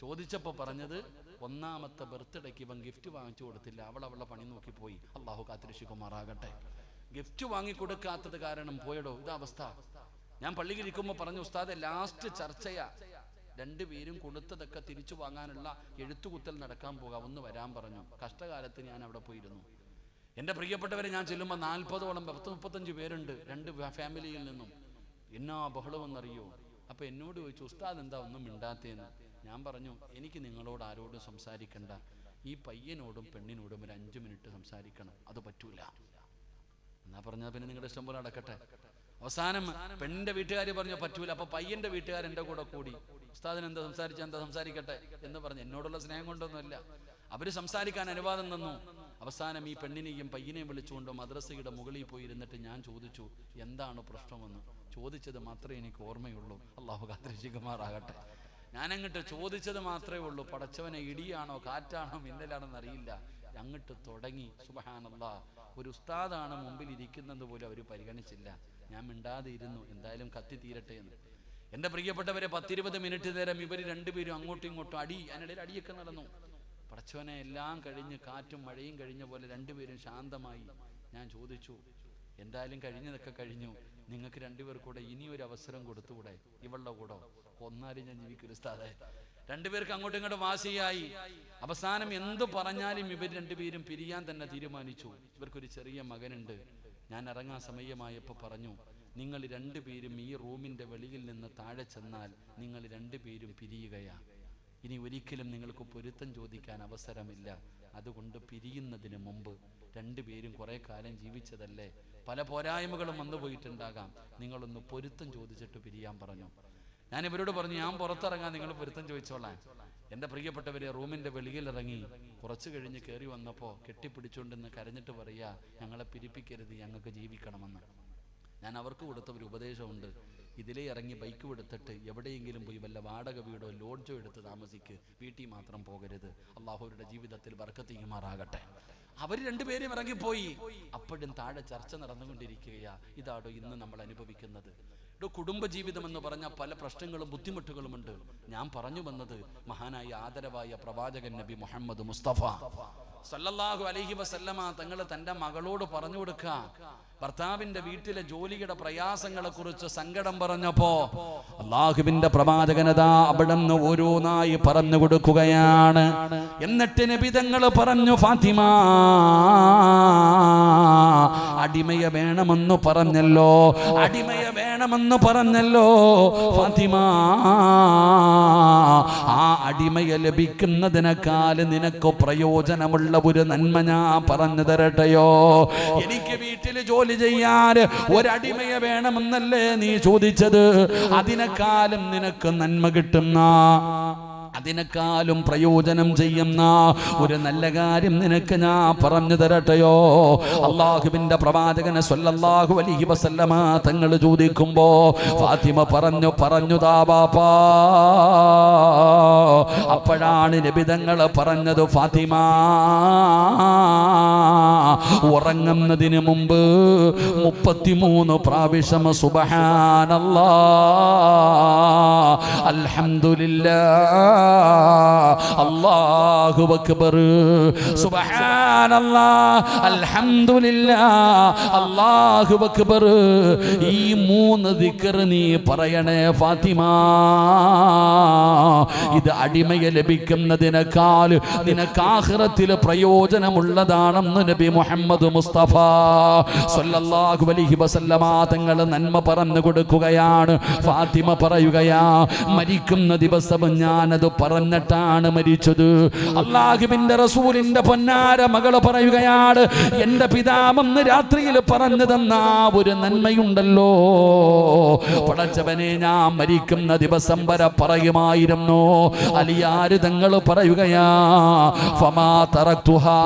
Speaker 1: ചോദിച്ചപ്പോൾ പറഞ്ഞത്, ഒന്നാമത്തെ ബർത്ത്ഡേക്ക് ഇവൻ ഗിഫ്റ്റ് വാങ്ങിച്ചു കൊടുത്തില്ല, അവളുടെ പണി നോക്കി പോയി. അള്ളാഹു കാത്തിരക്ഷിക്കുമാറാകട്ടെ. ഗിഫ്റ്റ് വാങ്ങിക്കൊടുക്കാത്തത് കാരണം പോയടോ, ഇതവസ്ഥ. ഞാൻ പള്ളിയിൽ ഇരിക്കുമ്പോൾ പറഞ്ഞു, ഉസ്താദെ ലാസ്റ്റ് ചർച്ചയാ, രണ്ടുപേരും കൊടുത്തതൊക്കെ തിരിച്ചു വാങ്ങാനുള്ള എഴുത്തുകുത്തൽ നടക്കാൻ പോകാം, ഒന്ന് വരാൻ പറഞ്ഞു. കഷ്ടകാലത്ത് ഞാൻ അവിടെ പോയിരുന്നു. എൻ്റെ പ്രിയപ്പെട്ടവരെ, ഞാൻ ചെല്ലുമ്പോൾ 40ഓളം 35 പേരുണ്ട്, 2 ഫാമിലിയിൽ നിന്നും. എന്നാ ബഹളമെന്നറിയോ? അപ്പോൾ എന്നോട് ചോദിച്ചു, ഉസ്താദ് എന്താ ഒന്നും മിണ്ടാത്തേന്ന്. ഞാൻ പറഞ്ഞു, എനിക്ക് നിങ്ങളോട് ആരോടും സംസാരിക്കണ്ട, ഈ പയ്യനോടും പെണ്ണിനോടും ഒരു 5 മിനിറ്റ് സംസാരിക്കണം, അത് പറ്റൂല എന്നാ പറഞ്ഞാൽ പിന്നെ നിങ്ങളുടെ ഇഷ്ടം പോലെ നടക്കട്ടെ. അവസാനം പെണ്ണിന്റെ വീട്ടുകാർ പറഞ്ഞു പറ്റൂല. അപ്പൊ പയ്യന്റെ വീട്ടുകാർ എൻ്റെ കൂടെ കൂടി, ഉസ്താദിന് എന്താ സംസാരിക്കട്ടെ എന്ന് പറഞ്ഞു. എന്നോടുള്ള സ്നേഹം കൊണ്ടൊന്നുമല്ല, അവര് സംസാരിക്കാൻ അനുവാദം തന്നു. അവസാനം ഈ പെണ്ണിനെയും പയ്യനെയും വിളിച്ചുകൊണ്ട് മദ്രസയുടെ മുകളിൽ പോയി ഇരുന്നിട്ട് ഞാൻ ചോദിച്ചു, എന്താണ് പ്രശ്നമെന്ന്. ചോദിച്ചത് മാത്രമേ എനിക്ക് ഓർമ്മയുള്ളൂ. അള്ളാഹു കാത്തിരക്ഷിക്കുമാറാകട്ടെ. ഞാനങ്ങോട്ട് ചോദിച്ചത് മാത്രമേ ഉള്ളൂ, പടച്ചവനെ ഇടിയാണോ കാറ്റാണോ മിന്നലാണെന്ന് അറിയില്ല. അങ്ങോട്ട് തുടങ്ങി. സുബ്ഹാനല്ലാഹ്, ഒരു ഉസ്താദാണ് മുമ്പിൽ ഇരിക്കുന്നത് പോലും അവർ പരിഗണിച്ചില്ല. ഞാൻ മിണ്ടാതെ ഇരുന്നു, എന്തായാലും കത്തി തീരട്ടെ എന്ന്. എൻ്റെ പ്രിയപ്പെട്ടവരെ, 10-20 മിനിറ്റ് നേരം ഇവർ രണ്ടുപേരും അങ്ങോട്ടും ഇങ്ങോട്ടും അതിനിടയിൽ അടിയൊക്കെ നടന്നു. പടച്ചവനെ, എല്ലാം കഴിഞ്ഞ് കാറ്റും മഴയും കഴിഞ്ഞ പോലെ രണ്ടുപേരും ശാന്തമായി. ഞാൻ ചോദിച്ചു, എന്തായാലും കഴിഞ്ഞതൊക്കെ കഴിഞ്ഞു, നിങ്ങൾക്ക് രണ്ടുപേർക്കൂടെ ഇനിയൊരു അവസരം കൊടുത്തുകൂടെ? ഇവളുടെ കൂടെ ഒന്നാലും ഞാൻ ജീവിക്കൊരു ഉസ്താദേ. രണ്ടുപേർക്ക് അങ്ങോട്ടും ഇങ്ങോട്ടും വാശിയായി. അവസാനം എന്തു പറഞ്ഞാലും ഇവർ രണ്ടുപേരും പിരിയാൻ തന്നെ തീരുമാനിച്ചു. ഇവർക്കൊരു ചെറിയ മകനുണ്ട്. ഞാൻ ഇറങ്ങാൻ സമയമായപ്പോൾ പറഞ്ഞു, നിങ്ങൾ രണ്ടുപേരും ഈ റൂമിൻ്റെ വെളിയിൽ നിന്ന് താഴെ ചെന്നാൽ നിങ്ങൾ രണ്ടുപേരും പിരിയുകയാണ്. ഇനി ഒരിക്കലും നിങ്ങൾക്ക് പൊരുത്തം ചോദിക്കാൻ അവസരമില്ല. അതുകൊണ്ട് പിരിയുന്നതിന് മുമ്പ് രണ്ടുപേരും കുറേ കാലം ജീവിച്ചതല്ലേ, പല പോരായ്മകളും വന്നു പോയിട്ടുണ്ടാകാം, നിങ്ങളൊന്ന് പൊരുത്തം ചോദിച്ചിട്ട് പിരിയാൻ പറഞ്ഞു. ഞാൻ ഇവരോട് പറഞ്ഞു, ഞാൻ പുറത്തിറങ്ങാൻ, നിങ്ങൾ പൊരുത്തം ചോദിച്ചോളാൻ. എൻ്റെ പ്രിയപ്പെട്ടവരെ, റൂമിൻ്റെ വെളിയിൽ ഇറങ്ങി കുറച്ച് കഴിഞ്ഞ് കയറി വന്നപ്പോൾ കെട്ടിപ്പിടിച്ചുകൊണ്ടെന്ന് കരഞ്ഞിട്ട് പറയുക, ഞങ്ങളെ പിരിപ്പിക്കരുത്, ഞങ്ങൾക്ക് ജീവിക്കണമെന്ന്. ഞാൻ അവർക്ക് കൊടുത്ത ഒരു ഉപദേശമുണ്ട്, ഇതിലേ ഇറങ്ങി ബൈക്ക് എടുത്തിട്ട് എവിടെയെങ്കിലും പോയി വല്ല വാടക വീടോ ലോഡ്ജോ എടുത്ത് താമസിക്ക്, വീട്ടിൽ മാത്രം പോകരുത്. അള്ളാഹുവിന്റെ ജീവിതത്തിൽ ബർക്കത്ത് ചെയ്യുമാറാകട്ടെ. അവർ രണ്ടുപേരും ഇറങ്ങിപ്പോയി. അപ്പോഴും താഴെ ചർച്ച നടന്നുകൊണ്ടിരിക്കുകയാ, ഇതാടോ ഇന്ന് നമ്മൾ അനുഭവിക്കുന്നത്. കുടുംബജീവിതം എന്ന് പറഞ്ഞാൽ പല പ്രശ്നങ്ങളും ബുദ്ധിമുട്ടുകളുമുണ്ട്. ഞാൻ പറഞ്ഞു വന്നത്, മഹാനായ ആദരവായ പ്രവാചകൻ നബി മുഹമ്മദ് മുസ്തഫ സല്ലല്ലാഹു അലൈഹി വസല്ലമ തങ്ങൾ തൻ്റെ മകളോട് പറഞ്ഞു കൊടുക്കുക, ഭർത്താവിന്റെ വീട്ടിലെ ജോലിയുടെ പ്രയാസങ്ങളെ കുറിച്ച് സങ്കടം പറഞ്ഞപ്പോ അള്ളാഹുവിന്റെ പ്രവാചകനതാ അവിടെ നിന്ന് ഓരോന്നായി പറഞ്ഞു കൊടുക്കുകയാണ്. എന്നിട്ട് നബി തങ്ങൾ പറഞ്ഞു, ഫാത്തിമ അടിമയെ വേണമെന്ന് പറഞ്ഞല്ലോ, അടിമയെ വേണമെന്ന് പറഞ്ഞല്ലോ ഫാത്തിമ, ആ അടിമയെ ലഭിക്കുന്നതിനേക്കാൾ നിനക്ക് പ്രയോജനമുള്ള ഒരു നന്മ ഞാൻ പറഞ്ഞു തരട്ടെയോ? എനിക്ക് വീട്ടിൽ ജോലി ചെയ്യാൻ ഒരടിമയെ വേണമെന്നല്ലേ നീ ചോദിച്ചത്? അതിനേക്കാളും നിനക്ക് നന്മ കിട്ടുന്ന, അതിനേക്കാളും പ്രയോജനം ചെയ്യുന്ന ഒരു നല്ല കാര്യം നിനക്ക് ഞാൻ പറഞ്ഞു തരട്ടെയോ? അള്ളാഹുവിന്റെ പ്രവാചകനെ സ്വല്ലല്ലാഹു അലൈഹി വസല്ലമ തങ്ങൾ ചോദിക്കുമ്പോ ഫാത്തിമ പറഞ്ഞുതാ ബാപ്പാ. അപ്പോഴാണ് നബി തങ്ങൾ പറഞ്ഞത്, ഫാത്തിമ ഉറങ്ങുന്നതിന് മുമ്പ് 33 പ്രാവശ്യം സുബ്ഹാനല്ലാഹ് അൽഹംദുലില്ലാഹ് അല്ലാഹു അക്ബർ സുബ്ഹാനല്ലാഹ് അൽഹംദുലില്ലാഹ് അല്ലാഹു അക്ബർ, ഈ 3 ദിക്ർ നീ പറയണേ ഫാത്തിമ. ഇത് അടിമയെ ലഭിക്കുന്നതിനേക്കാൾ നിനക്ക് ആഖിറത്തിൽ പ്രയോജനമുള്ളതാണെന്ന് നബി മുഹമ്മദ് മുസ്തഫ സല്ലല്ലാഹു അലൈഹി വസല്ലമ തങ്ങൾ നന്മ പറഞ്ഞു കൊടുക്കുകയാണ്. ഫാത്തിമ പറയുകയാ, മരിക്കുന്ന ദിവസം ഞാനത് പറഞ്ഞിട്ടാണ് മരിച്ചത്. അല്ലാഹുവിന്റെ റസൂലിന്റെ പൊന്നാര മകള് പറയുകയാണ്, എന്റെ പിതാവെന്ന് രാത്രിയിൽ പറഞ്ഞു തന്ന ഒരു നന്മയുണ്ടല്ലോ, പടച്ചവനെ ഞാൻ മരിക്കുന്ന ദിവസം വരെ പറയുമായിരുന്നു. അലിയാര് തങ്ങൾ പറയുകയാ, ഫമാ തറക്തുഹാ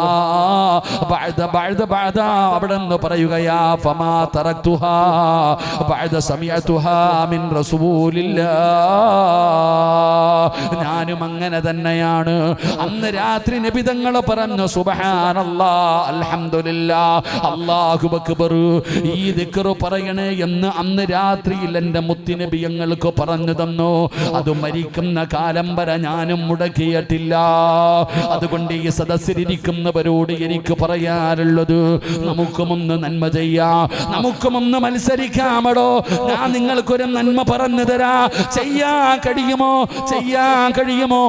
Speaker 1: ബഅദ അവിടെ നിന്ന് പറയുകയാ, ഫമാ തറക്തുഹാ ബഅദ സമഅതുഹാ മിൻ റസൂലില്ലാഹ്, ഞാൻ ഞാനും അങ്ങനെ തന്നെയാണ്. അന്ന് രാത്രി നബി തങ്ങൾ പറഞ്ഞു സുബ്ഹാനല്ലാഹ് അൽഹംദുലില്ലാഹ് അല്ലാഹു അക്ബർ, ഈ ദിക്ർ പറയണേ എന്ന് അന്ന് രാത്രിയിൽ എൻ്റെ മുത്തുനബി ഞങ്ങൾക്ക് പറഞ്ഞു തന്നു. അത് മരിക്കുന്ന കാലം വരെ ഞാനും മുടക്കിയിട്ടില്ല. അതുകൊണ്ട് ഈ സദസ്സിലിരിക്കുന്നവരോട് എനിക്ക് പറയാറുള്ളത്, നമുക്കുമൊന്ന് നന്മ ചെയ്യാം, നമുക്കുമൊന്ന് മത്സരിക്കാമടോ. ഞാൻ നിങ്ങൾക്കൊരു നന്മ പറഞ്ഞു തരാ, ചെയ്യാൻ കഴിയുമോ? ചെയ്യാൻ കഴിയുമോ?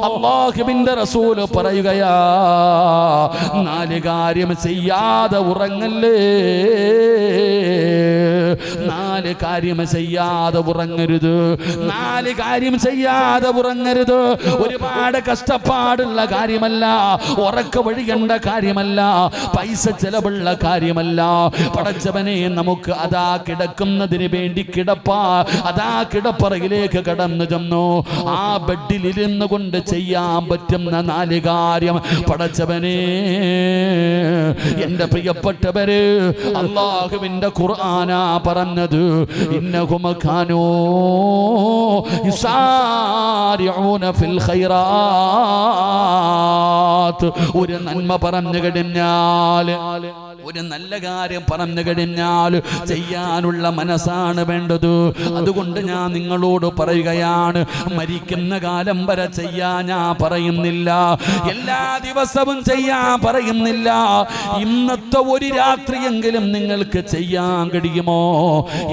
Speaker 1: അല്ലാഹുവിന്റെ റസൂൽ പറയുകയാ, 4 കാര്യം ചെയ്യാതെ ഉറങ്ങല്ലേ, 4 കാര്യം ചെയ്യാതെ ഉറങ്ങരുത്, 4 കാര്യം ചെയ്യാതെ ഉറങ്ങരുത്. ഒരുപാട് കഷ്ടപ്പാടുള്ള കാര്യമല്ല, ഉറക്ക വഴികണ്ട കാര്യമല്ല, പൈസ ചെലവുള്ള കാര്യമല്ല. പടച്ചവനെ, നമുക്ക് അതാ കിടക്കുന്നതിന് വേണ്ടി അതാ കിടപ്പറയിലേക്ക് കടന്നു ചെന്നു ആ ബെഡിൽ ഇരുന്നു കൊണ്ട് ചെയ്യാൻ പറ്റുന്ന 4 കാര്യം പടച്ചവനെ, എന്റെ പ്രിയപ്പെട്ടവര്, അല്ലാഹുവിന്റെ ഖുർആനാ പറഞ്ഞത്, ഇന്നഹും കാനൂ യുസാരിഊന ഫിൽ ഖൈറാത്ത്. ഒരു നന്മ പറഞ്ഞു കഴിഞ്ഞാൽ, ഒരു നല്ല കാര്യം പറഞ്ഞു കഴിഞ്ഞാൽ ചെയ്യാനുള്ള മനസ്സാണ് വേണ്ടത്. അതുകൊണ്ട് ഞാൻ നിങ്ങളോട് പറയുകയാണ്, മരിക്കുന്ന കാലം വരെ ചെയ്യാൻ ഞാൻ പറയുന്നില്ല, എല്ലാ ദിവസവും ചെയ്യാൻ പറയുന്നില്ല. ഇന്നത്തെ ഒരു രാത്രിയെങ്കിലും നിങ്ങൾക്ക് ചെയ്യാൻ കഴിയുമോ?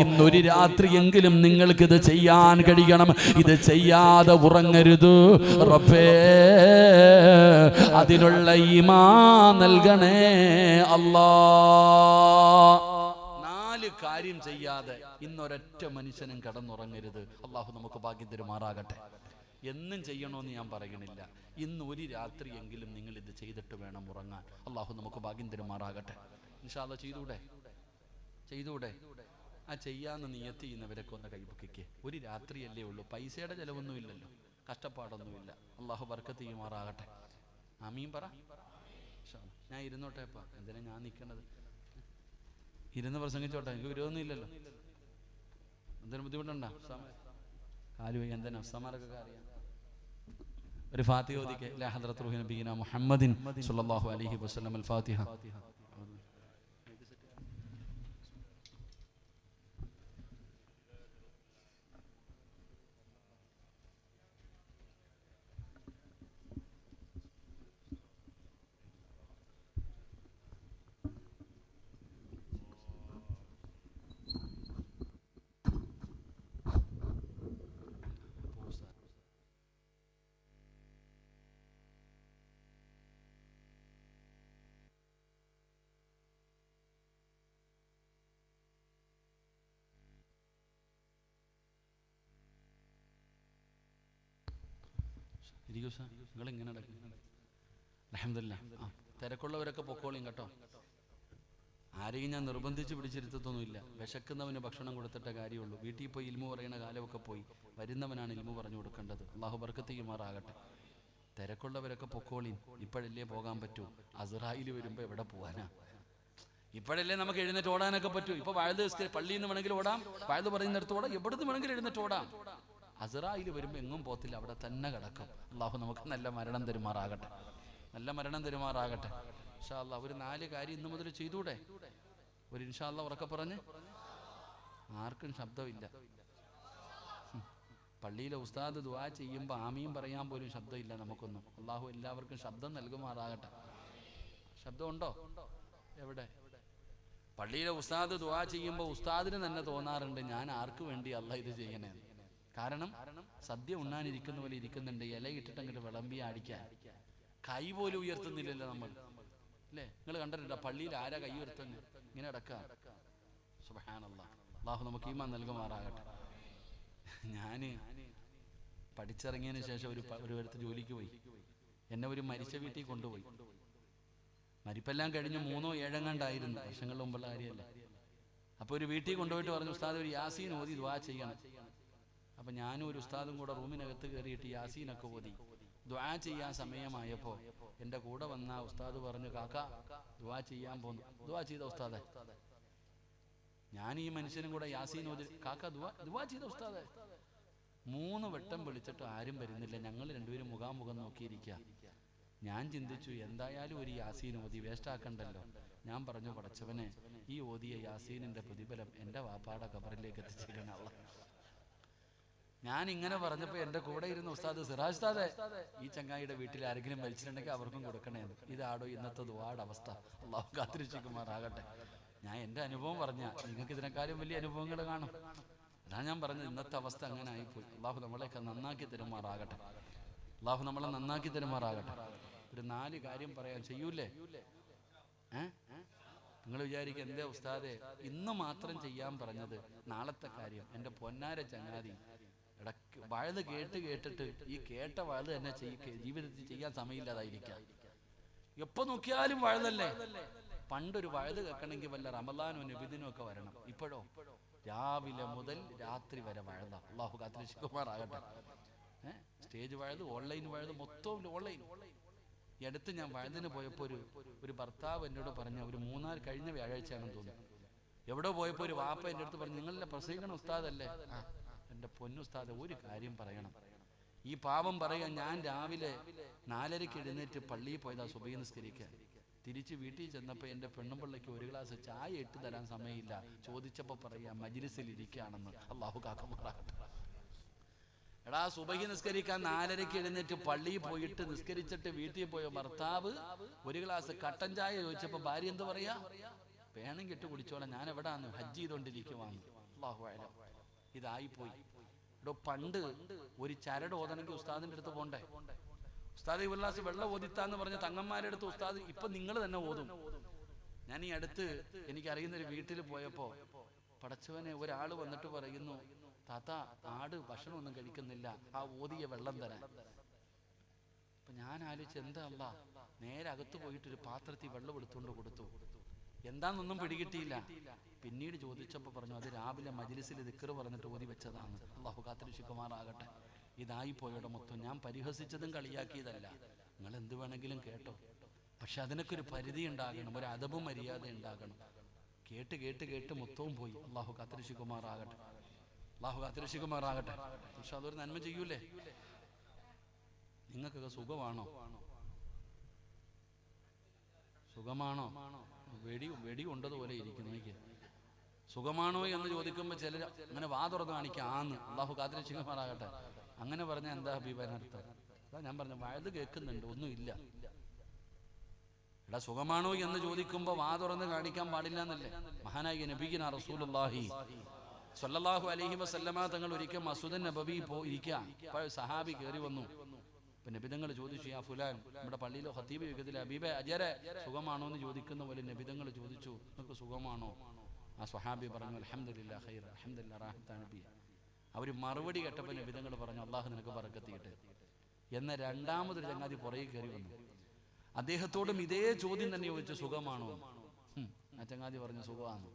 Speaker 1: ഇന്നൊരു രാത്രിയെങ്കിലും നിങ്ങൾക്കിത് ചെയ്യാൻ കഴിയണം. ഇത് ചെയ്യാതെ ഉറങ്ങരുത്. റബ്ബേ, അതിനുള്ള ഈമാൻ നൽകണേ അല്ലാ. 4 കാര്യം ചെയ്യാതെ ഇന്നൊരൊറ്റ മനുഷ്യനും കടന്നുറങ്ങരുത്. അള്ളാഹു നമുക്ക് ഭാഗ്യം തരുമാറാകട്ടെ. എന്നും ചെയ്യണമെന്ന് ഞാൻ പറയണില്ല, ഇന്ന് ഒരു രാത്രിയെങ്കിലും നിങ്ങൾ ഇത് ചെയ്തിട്ട് വേണം ഉറങ്ങാൻ. അള്ളാഹു നമുക്ക് ഭാഗ്യം തരുമാറാകട്ടെ. ഇൻഷാ അല്ലാഹ് ചെയ്തൂടെ? ആ ചെയ്യാന്ന് നിയത്ത് ചെയ്യുന്നവരൊക്കെ ഒന്ന് കൈപൊക്കിക്ക്. ഒരു രാത്രിയല്ലേ ഉള്ളൂ, പൈസയുടെ ചിലവൊന്നുമില്ലല്ലോ, കഷ്ടപ്പാടൊന്നുമില്ല. അള്ളാഹു ബർക്കത്ത് ചെയ്യുമാറാകട്ടെ. ആമീൻ പറ. ഞാൻ ഇരുന്നോട്ടെ, അപ്പ എന്തിനാ ഞാൻ നിൽക്കണത്? ഇരുന്ന് പ്രസംഗിച്ചോട്ടെ, എനിക്ക് വിരോധമൊന്നും ഇല്ലല്ലോ. എന്തിനും ബുദ്ധിമുട്ടുണ്ടോ? കാലു എന്തിനാ അഫ്സമാരൊക്കെ അറിയാം. ഒരു ഫാത്തിഹ ഓതിക്കെ. ലാ ഹദ്റത്ത് റൂഹി നബിയിനാ മുഹമ്മദിൻ സ്വല്ലല്ലാഹു അലൈഹി വസല്ലം. അൽ ഫാത്തിഹ. നിങ്ങളിങ്ങനെ അൽഹംദുലില്ലാഹ്. തിരക്കുള്ളവരൊക്കെ പൊക്കോളിയും കേട്ടോ. ആരെയും ഞാൻ നിർബന്ധിച്ച് പിടിച്ചിരുത്തൊന്നുമില്ല. വിശക്കുന്നവന് ഭക്ഷണം കൊടുത്തിട്ട കാര്യമുള്ളൂ. വീട്ടിൽ പോയി ഇൽമു പറയുന്ന കാലമൊക്കെ പോയി. വരുന്നവനാണ് ഇൽമു പറഞ്ഞു കൊടുക്കേണ്ടത്. അള്ളാഹു ബർക്കത്ത് ചെയ്യുമാറാകട്ടെ. തിരക്കുള്ളവരൊക്കെ പൊക്കോളിയും. ഇപ്പോഴല്ലേ പോകാൻ പറ്റൂ. അസ്റായിൽ വരുമ്പോൾ എവിടെ പോകാനാ? ഇപ്പോഴല്ലേ നമുക്ക് എഴുന്നേറ്റ് ഓടാനൊക്കെ പറ്റൂ. ഇപ്പൊ പള്ളിയിൽ നിന്ന് വേണമെങ്കിൽ ഓടാം, വഴുത് പറയുന്നിടത്ത് ഓടാം, എവിടുന്ന് വേണമെങ്കിലും എഴുന്നേറ്റ് ഓടാം. അസ്റായിൽ വരുമ്പോൾ എങ്ങും പോകത്തില്ല, അവിടെ തന്നെ കിടക്കും. അള്ളാഹു നമുക്ക് നല്ല മരണം തരുമാറാകട്ടെ. ഇൻഷാ അല്ലാഹ് ഒരു 4 കാര്യം ഇന്നു മുതൽ ചെയ്തൂടെ? ഒരു ഇൻഷാ അല്ലാഹ് ഉറക്കെ പറഞ്ഞ്. ആർക്കും ശബ്ദമില്ല. പള്ളിയിലെ ഉസ്താദ് ദുആ ചെയ്യുമ്പോൾ ആമീൻ പറയാൻ പോലും ശബ്ദമില്ല നമുക്കൊന്നും. അള്ളാഹു എല്ലാവർക്കും ശബ്ദം നൽകുമാറാകട്ടെ. ശബ്ദമുണ്ടോ? എവിടെ? പള്ളിയിലെ ഉസ്താദ് ദുആ ചെയ്യുമ്പോൾ ഉസ്താദിന് തന്നെ തോന്നാറുണ്ട്, ഞാൻ ആർക്ക് വേണ്ടി അല്ലാഹ് ഇത് ചെയ്യണേ. കാരണം സദ്യ ഉണ്ണാനിരിക്കുന്ന പോലെ ഇരിക്കുന്നുണ്ട്, ഇലയിട്ടിട്ട് അങ്ങോട്ട് വിളമ്പി അടിക്കാൻ. കൈ പോലും ഉയർത്തുന്നില്ലല്ലോ നമ്മൾ, അല്ലേ? നിങ്ങൾ കണ്ടിട്ടുണ്ടോ പള്ളിയിൽ ആരാ കൈ ഉയർത്തുന്നത്? ഇങ്ങനെ അടക്കാം. സുബ്ഹാനല്ലാഹ്. അല്ലാഹു നമുക്ക് ഈമാൻ നൽകുമാറാകട്ടെ. ഞാൻ പഠിച്ചിറങ്ങിയതിന് ശേഷം ഒരു ജോലിക്ക് പോയി. എന്നെ ഒരു മരിച്ച വീട്ടിൽ കൊണ്ടുപോയി. മരിപ്പെല്ലാം കഴിഞ്ഞ് 3 7 എങ്ങാണ്ടായിരുന്നു, വർഷങ്ങളുടെ മുമ്പുള്ള കാര്യമല്ല. അപ്പോൾ ഒരു വീട്ടിൽ കൊണ്ടുപോയിട്ട് പറഞ്ഞു, ഉസ്താദ് ഒരു യാസീൻ ഓതി ദുആ ചെയ്യണം. അപ്പം ഞാനും ഒരു ഉസ്താദും കൂടെ റൂമിനകത്ത് കയറിയിട്ട് യാസീനൊക്കെ ഓതി ദുആ ചെയ്യാൻ സമയമായപ്പോൾ എൻ്റെ കൂടെ വന്ന ഉസ്താദ് പറഞ്ഞു, കാക്ക ദുആ ചെയ്യാൻ പോന്നു. ദുആ ചെയ്ത ഉസ്താദെ. ഞാൻ ഈ മനുഷ്യനും കൂടെ യാസീൻ ഓതി, കാക്ക ദുആ ചെയ്ത ഉസ്താദെ. 3 വട്ടം വിളിച്ചിട്ട് ആരും വരുന്നില്ല. ഞങ്ങൾ രണ്ടുപേരും മുഖാമുഖം നോക്കിയിരിക്കുക. ഞാൻ ചിന്തിച്ചു, എന്തായാലും ഒരു യാസീൻ ഓതി വേസ്റ്റ് ആക്കണ്ടല്ലോ. ഞാൻ പറഞ്ഞു, പടച്ചവനെ, ഈ ഓതിയ യാസീനിന്റെ പ്രതിഫലം എൻ്റെ വാപ്പാടെ ഖബറിലേക്ക് എത്തിച്ചിരിക്കണം അല്ലാഹ്. ഞാൻ ഇങ്ങനെ പറഞ്ഞപ്പോൾ എൻ്റെ കൂടെ ഇരുന്ന ഉസ്താദ് സിറാജ് ഉസ്താദേ, ഈ ചങ്ങായിയുടെ വീട്ടിൽ ആരെങ്കിലും മരിച്ചിട്ടുണ്ടെങ്കിൽ അവർക്കും കൊടുക്കണേന്ന്. ഇതാടോ ഇന്നത്തെ ദുആടെ അവസ്ഥ. അല്ലാഹു കാത്തിരക്ഷിക്കുമാറാകട്ടെ. ഞാൻ എൻ്റെ അനുഭവം പറഞ്ഞ, നിങ്ങൾക്ക് ഇതിനെക്കാളും വലിയ അനുഭവങ്ങൾ കാണും. അതാണ് ഞാൻ പറഞ്ഞത്, ഇന്നത്തെ അവസ്ഥ അങ്ങനെ ആയിപ്പോയി. അല്ലാഹു നമ്മളെയൊക്കെ നന്നാക്കി തരുമാറാകട്ടെ. അല്ലാഹു നമ്മളെ നന്നാക്കി തരുമാറാകട്ടെ. ഒരു 4 കാര്യം പറയാൻ ചെയ്യൂലേ? നിങ്ങൾ വിചാരിക്കുക, എന്തേ ഉസ്താദെ ഇന്ന് മാത്രം ചെയ്യാൻ പറഞ്ഞത്? നാളത്തെ കാര്യം. എൻ്റെ പൊന്നാര ചങ്ങാതി, ഇടയ്ക്ക് വഴുത് കേട്ടിട്ട് ഈ കേട്ട വഴുത് തന്നെ ജീവിതത്തിൽ ചെയ്യാൻ സമയമില്ലാതായിരിക്കാം. എപ്പോ നോക്കിയാലും വഴുതല്ലേ. പണ്ടൊരു വഴുത് കേൾക്കണമെങ്കിൽ വല്ല റമദാനോ നബിദിനോ ഒക്കെ വരണം. ഇപ്പോഴോ രാവിലെ മുതൽ രാത്രി വരെ വഴുത. അല്ലാഹു കാത്തിരക്ഷിക്കുമാറാകട്ടെ. സ്റ്റേജ് വഴുത്, ഓൺലൈൻ വഴുത്, മൊത്തം ഓൺലൈൻ. ഈ അടുത്ത് ഞാൻ വഴുതിന് പോയപ്പോൾ ഒരു ഭർത്താവ് എന്നോട് പറഞ്ഞ, ഒരു 3 കഴിഞ്ഞ വ്യാഴാഴ്ചയാണെന്ന് തോന്നുന്നു, എവിടെ പോയപ്പോൾ ഒരു വാപ്പ എൻ്റെ അടുത്ത് പറഞ്ഞു, നിങ്ങളുടെ പ്രസംഗിക്കണ ഉസ്താദല്ലേ? എൻ്റെ പൊന്നുസ്താദ്, ഒരു കാര്യം പറയണം. ഈ പാവം പറയാൻ, ഞാൻ രാവിലെ 4:30 എഴുന്നേറ്റ് പള്ളിയിൽ പോയതാ സുബഹി നിസ്കരിക്കാൻ. തിരിച്ച് വീട്ടിൽ ചെന്നപ്പോൾ എൻ്റെ പെണ്ണുപിള്ളയ്ക്ക് 1 ഗ്ലാസ് ചായ ഇട്ട് തരാൻ സമയമില്ല. ചോദിച്ചപ്പോൾ പറയാ മജ്‌ലിസിൽ ഇരിക്കുകയാണെന്ന്. അല്ലാഹു കാക്കുമാറാകട്ടെ. എടാ, സുബഹി നിസ്കരിക്കാൻ 4:30 എഴുന്നേറ്റ് പള്ളിയിൽ പോയിട്ട് നിസ്കരിച്ചിട്ട് വീട്ടിൽ പോയ ഭർത്താവ് 1 ഗ്ലാസ് കട്ടൻ ചായ ചോദിച്ചപ്പോൾ ഭാര്യ എന്ത് പറയാ? വേണമെങ്കിൽ ഇട്ട് കുടിച്ചോളാം, ഞാൻ എവിടാന്ന് ഹജ്ജ് ചെയ്തോണ്ടിരിക്കുവാന്ന്. അല്ലാഹു അഅലം. ഇതായിപ്പോയി. ഇവിടെ പണ്ട് ഒരു ചരട് ഓതണമെങ്കിൽ ഉസ്താദിന്റെ അടുത്ത് പോണ്ടേ? ഉസ്താദ് ഒരു ഗ്ലാസ് വെള്ളം ഓതിത്താന്ന് പറഞ്ഞ തങ്ങന്മാരുടെ അടുത്ത് ഉസ്താദ് ഇപ്പൊ നിങ്ങൾ തന്നെ ഓതും. ഞാൻ ഈ അടുത്ത് എനിക്കറിയുന്നൊരു വീട്ടിൽ പോയപ്പോ, പടച്ചവനെ, ഒരാൾ വന്നിട്ട് പറയുന്നു, താത്ത, ആട് ഭക്ഷണമൊന്നും കഴിക്കുന്നില്ല, ആ ഓതിയ വെള്ളം തരാൻ. അപ്പൊ ഞാൻ ആലോചിച്ച്, എന്താ അല്ലാ, നേരെ അകത്ത് പോയിട്ടൊരു പാത്രത്തിൽ വെള്ളം എടുത്തുകൊണ്ട് കൊടുത്തു. എന്താന്നൊന്നും പിടികിട്ടിയില്ല. പിന്നീട് ചോദിച്ചപ്പോൾ പറഞ്ഞു, അത് രാവിലെ മജ്‌ലിസിൽ ദിക്ർ പറഞ്ഞിട്ട് ഓതി വെച്ചതാണ്. അല്ലാഹു കാത്തിരക്ഷിക്കുമാറാകട്ടെ. ഇതായി പോയുടെ മൊത്തം. ഞാൻ പരിഹസിച്ചതും കളിയാക്കിയതല്ല. നിങ്ങൾ എന്ത് വേണമെങ്കിലും കേട്ടോ, പക്ഷെ അതിനൊക്കെ ഒരു പരിധി ഉണ്ടാകണം, ഒരു അദബും മര്യാദ ഉണ്ടാകണം. കേട്ട് മൊത്തവും പോയി. അല്ലാഹു കാത്തിരക്ഷിക്കുമാറാകട്ടെ. അല്ലാഹു കാത്തിരക്ഷിക്കുമാറാകട്ടെ. പക്ഷെ അതൊരു നന്മ ചെയ്യൂലേ? നിങ്ങൾക്കൊക്കെ സുഖമാണോ? സുഖമാണോ? വെടി കൊണ്ടതുപോലെ ഇരിക്കുന്നു. എനിക്ക് സുഖമാണോ എന്ന് ചോദിക്കുമ്പോൾ ചിലർ അങ്ങനെ വാ തുറന്ന് കാണിക്കാന്ന്. അല്ലാഹു കാത്തിരക്ഷിക്കുമാറാകട്ടെ. അങ്ങനെ പറഞ്ഞാൽ എന്താ അഭിപ്രായർത്ഥം? അതാ ഞാൻ പറഞ്ഞു, വഴുത് കേൾക്കുന്നുണ്ട്, ഒന്നുമില്ല. എടാ, സുഖമാണോ എന്ന് ചോദിക്കുമ്പോൾ വാ തുറന്ന് കാണിക്കാൻ പാടില്ല എന്നല്ലേ മഹാനായ നബിയുനാ റസൂലുള്ളാഹി സ്വല്ലല്ലാഹു അലൈഹി വസല്ലമ തങ്ങൾ ഒരിക്കൽ മസ്ജിദുൻ നബവി ഇരിക്കുക. അപ്പോൾ സഹാബി കയറി വന്നു. അപ്പൊ നബിതങ്ങൾ ചോദിച്ചു, യാ ഫുലാൻ, നമ്മുടെ പള്ളിയിലെ ഖതീബ് യുഗത്തിലെ ഹബീബെ അജരെ സുഖമാണോ എന്ന് ചോദിക്കുന്ന പോലെ നബിതങ്ങൾ ചോദിച്ചു, നിങ്ങൾക്ക് സുഖമാണോ? ആ സ്വഹാബി പറഞ്ഞു, അൽഹംദുലില്ലാ ഖൈർ, അൽഹംദുലില്ലാ റാഹത്താണ് നബി. അവർ മറുപടി കേട്ടപ്പോൾ നബിതങ്ങൾ പറഞ്ഞു, അല്ലാഹു നിനക്ക് ബറക്കത്ത് ചെയ്യട്ടെ. എന്ന രണ്ടാമതൊരു ചങ്ങാതി പുറകെ കയറി വന്നു. അദ്ദേഹത്തോടും ഇതേ ചോദ്യം തന്നെ ചോദിച്ചു, സുഖമാണോ? ആ ചങ്ങാതി പറഞ്ഞു, സുഖമാണ്.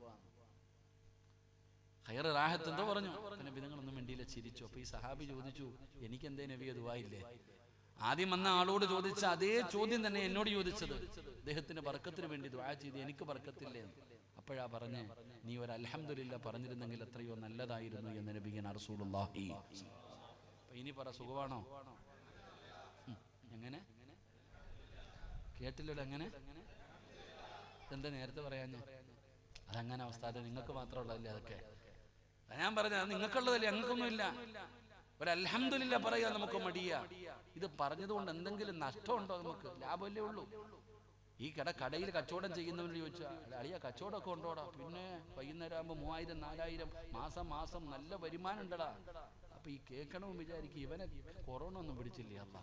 Speaker 1: ഖൈർ റാഹത്ത് എന്തോ പറഞ്ഞു. നബിതങ്ങളൊന്നും വേണ്ടിയില്ല, ചിരിച്ചു. അപ്പൊ ഈ സഹാബി ചോദിച്ചു, എനിക്കെന്തേ നബിയെ ദുആയില്ലേ? ആദ്യം വന്ന ആളോട് ചോദിച്ച അതേ ചോദ്യം തന്നെ എന്നോട് ചോദിച്ചത്. അദ്ദേഹത്തിന്റെ ബർക്കത്തിന് വേണ്ടി ദുആ ചെയ്ത് എനിക്ക് ബർക്കത്തില്ലേ? അപ്പോഴാ പറഞ്ഞ്, നീ ഒരു അൽഹംദുലില്ലാ പറഞ്ഞിരുന്നെങ്കിൽ എത്രയോ നല്ലതായിരുന്നു എന്ന് നബിയുനാ റസൂലുള്ളാഹി. അപ്പൊ ഇനി പറ, സുഖമാണോ? എങ്ങനെ കേട്ടില്ലല്ലോ? എങ്ങനെ? എന്താ നേരത്തെ പറയാഞ്ഞ? അതങ്ങനെ അവസ്ഥ, നിങ്ങൾക്ക് മാത്രമുള്ളതല്ലേ അതൊക്കെ? ഞാൻ പറഞ്ഞത് നിങ്ങൾക്കുള്ളതല്ലേ, ഞങ്ങൾക്കൊന്നുമില്ല. ഒരു അൽഹംദുലില്ലാ പറയാ നമുക്ക് മടിയാ. ഇത് പറഞ്ഞതുകൊണ്ട് എന്തെങ്കിലും നഷ്ടമുണ്ടോ? നമുക്ക് ലാഭമല്ലേ ഉള്ളൂ. ഈ കടയിൽ കച്ചവടം ചെയ്യുന്നവരോട് ചോദിച്ചാൽ, അളിയ കച്ചവടമൊക്കെ ഉണ്ടോടാ? പിന്നെ വൈകുന്നേരം ആകുമ്പോൾ 3000 4000 മാസം നല്ല വരുമാനം ഉണ്ടടാ. അപ്പൊ ഈ കേൾക്കണമെന്ന് വിചാരിക്കും, ഇവനെ കൊറോണ ഒന്നും പിടിച്ചില്ലേ അല്ല?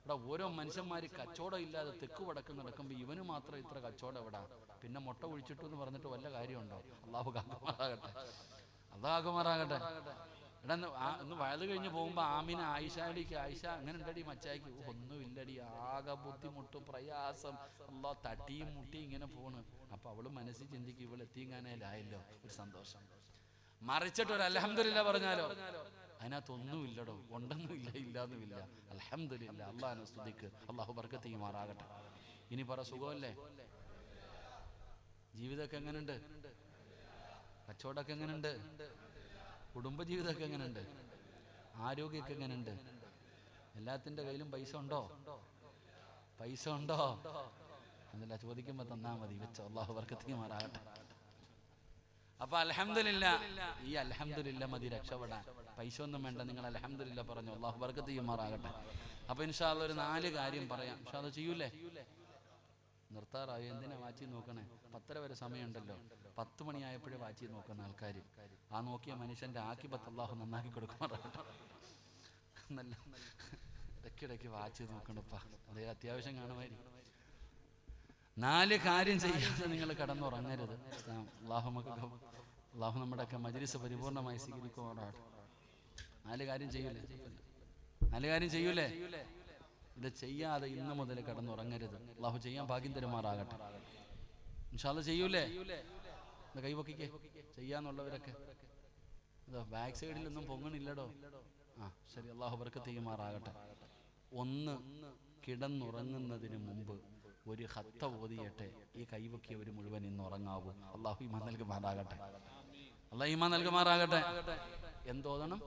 Speaker 1: എടാ, ഓരോ മനുഷ്യന്മാര് കച്ചവടം ഇല്ലാതെ തെക്ക് വടക്ക് നടക്കുമ്പോൾ ഇവന് മാത്രം ഇത്ര കച്ചവടം എവിടാ? പിന്നെ മുട്ട ഒഴിച്ചിട്ടു എന്ന് പറഞ്ഞിട്ട് വല്ല കാര്യമുണ്ടോ? അല്ലാഹു കാക്കുമാറാകട്ടെ. അള്ളാഹുമാറാകട്ടെ. എടാ, ഇന്ന് വയത് കഴിഞ്ഞ് പോകുമ്പോ ആമിന ആയിഷാടിക്ക്, ആയിഷ അങ്ങനെ ഉണ്ടടി മച്ചായിക്ക്? ഒന്നുമില്ലടി, ആകെ ബുദ്ധിമുട്ടും പ്രയാസം, അല്ലാ തട്ടിയും മുട്ടിയും ഇങ്ങനെ പോണ്. അപ്പൊ അവള് മനസ്സിൽ ചിന്തിക്കും, ഇവൾ എത്തിങ്ങാനായാലോ, ഒരു സന്തോഷം. മറിച്ചിട്ട് ഒരു അൽഹംദുലില്ലാ പറഞ്ഞാലോ, അതിനകത്തൊന്നുമില്ലടോ, ഉണ്ടെന്നുമില്ല, ഇല്ലാന്നുമില്ല. അൽഹംദുലില്ലാ, അള്ളാഹുവിനെ സ്തുതിക്ക്. അള്ളാഹു ബർക്കത്ത് ചെയ്യുമാറാകട്ടെ. ഇനി പറ, സുഖമല്ലേ? ജീവിതമൊക്കെ എങ്ങനെയുണ്ട്? കച്ചവടമൊക്കെ എങ്ങനെയുണ്ട്? കുടുംബജീവിതമൊക്കെ എങ്ങനെയുണ്ട്? ആരോഗ്യമൊക്കെ എങ്ങനെയുണ്ട്? എല്ലാത്തിൻ്റെ കയ്യിലും പൈസ ഉണ്ടോ? പൈസ ഉണ്ടോ? എന്നല്ല ചോദിക്കുമ്പോൾ തന്നാ മതി, വെച്ചോ. അല്ലാഹു ബർക്കത്തിമാറാകട്ടെ. അപ്പൊ അൽഹംദുലില്ലാ, ഈ അൽഹംദുലില്ലാ മതി രക്ഷപ്പെടാൻ. പൈസ ഒന്നും വേണ്ട, നിങ്ങൾ അൽഹംദുലില്ലാ പറഞ്ഞു. അല്ലാഹു ബർക്കത്തിമാറാകട്ടെ. അപ്പൊ ഇൻഷാ അല്ലാഹ് ഒരു 4 കാര്യം പറയാം. ഇൻഷാ അല്ലാഹ് ചെയ്യൂലേ? നിർത്താറായോ? എന്തിനാ വാച്ചി നോക്കണേ? 10:30 വരെ സമയമുണ്ടല്ലോ. 10 മണിയായപ്പോഴേ വാച്ചി നോക്കുന്ന ആൾക്കാർ. ആ നോക്കിയ മനുഷ്യന്റെ ആക്കിബത്ത് അല്ലാഹു നന്നാക്കി കൊടുക്കുമാറാകട്ടെ. നല്ല ഇടയ്ക്കിടയ്ക്ക് വാച്ച് നോക്കണപ്പാ, അതേ അത്യാവശ്യം കാണുമായിരിക്കും. 4 കാര്യം ചെയ്യാതെ നിങ്ങൾ കടന്നുറങ്ങരുത്. അല്ലാഹു നമ്മുടെയൊക്കെ മജ്‌ലിസ് പരിപൂർണമായി സ്വീകരിക്കുമാറാകട്ടെ. 4 കാര്യം ചെയ്യൂലേ? 4 കാര്യം ചെയ്യൂലേ? ഇത് ചെയ്യാതെ ഇന്ന് മുതൽ കടന്നുറങ്ങരുത്. അല്ലാഹു ചെയ്യാൻ ഭാഗ്യം തരുമാറാകട്ടെ. ഇൻഷാ അല്ലാഹ് ചെയ്യൂലേ? കൈവക്കിക്കേ ചെയ്യാന്നുള്ളവരൊക്കെ. ഇതോ ബാക്ക് സൈഡിലൊന്നും പൊങ്ങണില്ലടോ. ആ ശരി, അല്ലാഹു ബർക്കത്ത് ചെയ്യുമാറാകട്ടെ. 1, കിടന്നുറങ്ങുന്നതിന് മുമ്പ് ഒരു ഖത്ത ഓതിയട്ടെ. ഈ കൈവക്കിയവർ മുഴുവൻ ഇന്ന് ഉറങ്ങാവൂ. അല്ലാഹു ഈമാൻ നൽകുമാറാകട്ടെ. അല്ലാഹു ഈമാൻ നൽകുമാറാകട്ടെ. എന്തോതണം?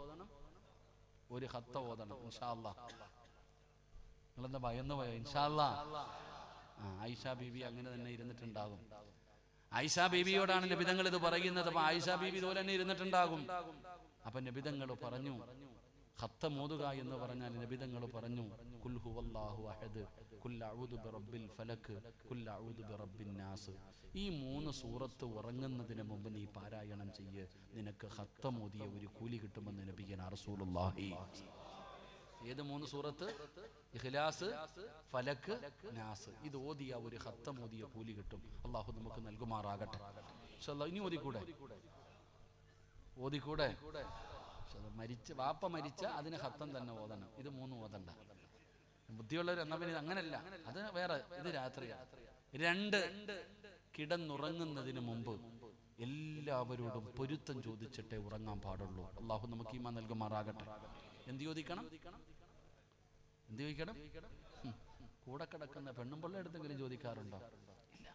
Speaker 1: ഒരു ഖത്ത ഓതണം ഇൻഷാ അല്ലാഹ്. നിങ്ങളെന്താ ഭയന്നു പോയോ? ഇൻഷാ അല്ലാഹ്. ആയിഷ ബീബി അങ്ങനെ തന്നെ ഇരുന്നിട്ടുണ്ടാകും. ആയിഷ ബീബിയോടാണ് നബിതങ്ങൾ ഇത് പറയുന്നത്. അപ്പൊ ആയിഷ ബീബി ഇതുപോലെ തന്നെ ഇരുന്നിട്ടുണ്ടാകും. അപ്പൊ നബിതങ്ങൾ പറഞ്ഞു, ഖത്തം ഓതുക എന്ന് പറഞ്ഞാൽ നബിതങ്ങൾ പറഞ്ഞു, ഖുൽ ഹുവല്ലാഹു അഹദ്, ഖുൽ അഊദു ബിറബ്ബിൽ ഫലക്, ഖുൽ അഊദു ബിറബ്ബിൻ നാസ്. ഈ 3 സൂറത്ത് ഉറങ്ങുന്നതിന് മുമ്പ് നീ പാരായണം ചെയ്യ്. നിനക്ക് ഖത്തം ഓതിയ ഒരു കൂലി കിട്ടുമെന്ന് നബിയനാ റസൂലുള്ളാഹി. ഏത് 3 സൂറത്ത്? ഇഖ്ലാസ്, ഫലക്, നാസ്. ഇത് ഓതിയ ഒരു ഖത്തം ഓതിയ കൂലി കിട്ടും. അല്ലാഹു നമുക്ക് നൽകുമാറാകട്ടെ. ഇൻഷാ അല്ലാഹ്. ഇനി ഓതിക്കൂടെ? വാപ്പ മരിച്ച അതിന് ഖത്തം തന്നെ ഓതണം. ഇത് 3 ഓതണ്ട. ബുദ്ധിയുള്ളവർ എന്നാ പിന്നെ അങ്ങനല്ല, അത് വേറെ. ഇത് രാത്രിയാണ്. 2, കിടന്നുറങ്ങുന്നതിന് മുമ്പ് എല്ലാവരോടും പൊരുത്തം ചോദിച്ചിട്ടേ ഉറങ്ങാൻ പാടുള്ളൂ. അല്ലാഹു നമുക്ക് ഈമാൻ നൽകുമാറാകട്ടെ. എന്ത് ചോദിക്കണം? കൂടെ കിടക്കുന്ന പെണ്ണും പിള്ള എടുത്തെങ്കിലും ചോദിക്കാറുണ്ടോ? ഇല്ല.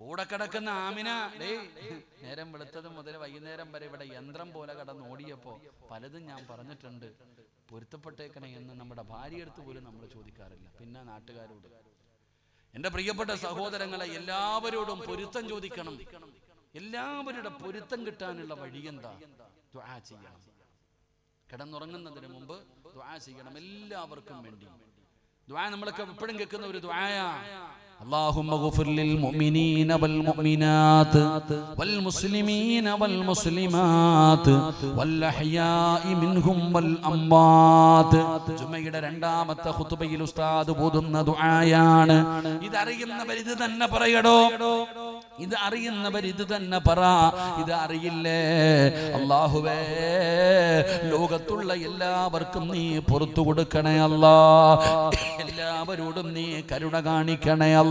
Speaker 1: കൂടെ കിടക്കുന്ന ആമിന, നേരം വെളുത്തത് മുതൽ വൈകുന്നേരം വരെ ഇവിടെ യന്ത്രം പോലെ കടന്ന് ഓടിയപ്പോ പലതും ഞാൻ പറഞ്ഞിട്ടുണ്ട്, പൊരുത്തപ്പെട്ടേക്കണേ എന്ന് നമ്മുടെ ഭാര്യയെടുത്ത് പോലും നമ്മൾ ചോദിക്കാറില്ല. പിന്നെ നാട്ടുകാരോട്. എന്റെ പ്രിയപ്പെട്ട സഹോദരങ്ങളെ, എല്ലാവരോടും പൊരുത്തം ചോദിക്കണം. എല്ലാവരുടെ പൊരുത്തം കിട്ടാനുള്ള വഴി എന്താ? ദുആ ചെയ്യണം. കിടന്നുറങ്ങുന്നതിന് മുമ്പ് ദുആ ചെയ്യണം. എല്ലാവർക്കും വേണ്ടി ദുആ നമ്മളൊക്കെ എപ്പോഴും കേൾക്കുന്ന ഒരു ദുആയാ. اللهم اغفر للمؤمنين والمؤمنات والمسلمين والمسلمات والأحياء منهم والأموات. ജുമയുടെ 2ാമത്തെ ഖുതുബയിൽ ഉസ്താദ് ഓതുന്ന ദുആയാണ്. ഇതറിയുന്നവർ ഇത് തന്നെ പറയടോ. ഇത് അറിയുന്നവർ ഇത് തന്നെ പറ. ഇത് അറിയില്ലേ? അല്ലാഹുവേ, ലോകത്തുള്ള എല്ലാവർക്കും നീ പുറത്തു കൊടുക്കണേ അല്ലാ. എല്ലാവരോടും നീ കരുണ കാണിക്കണേ അല്ലാ.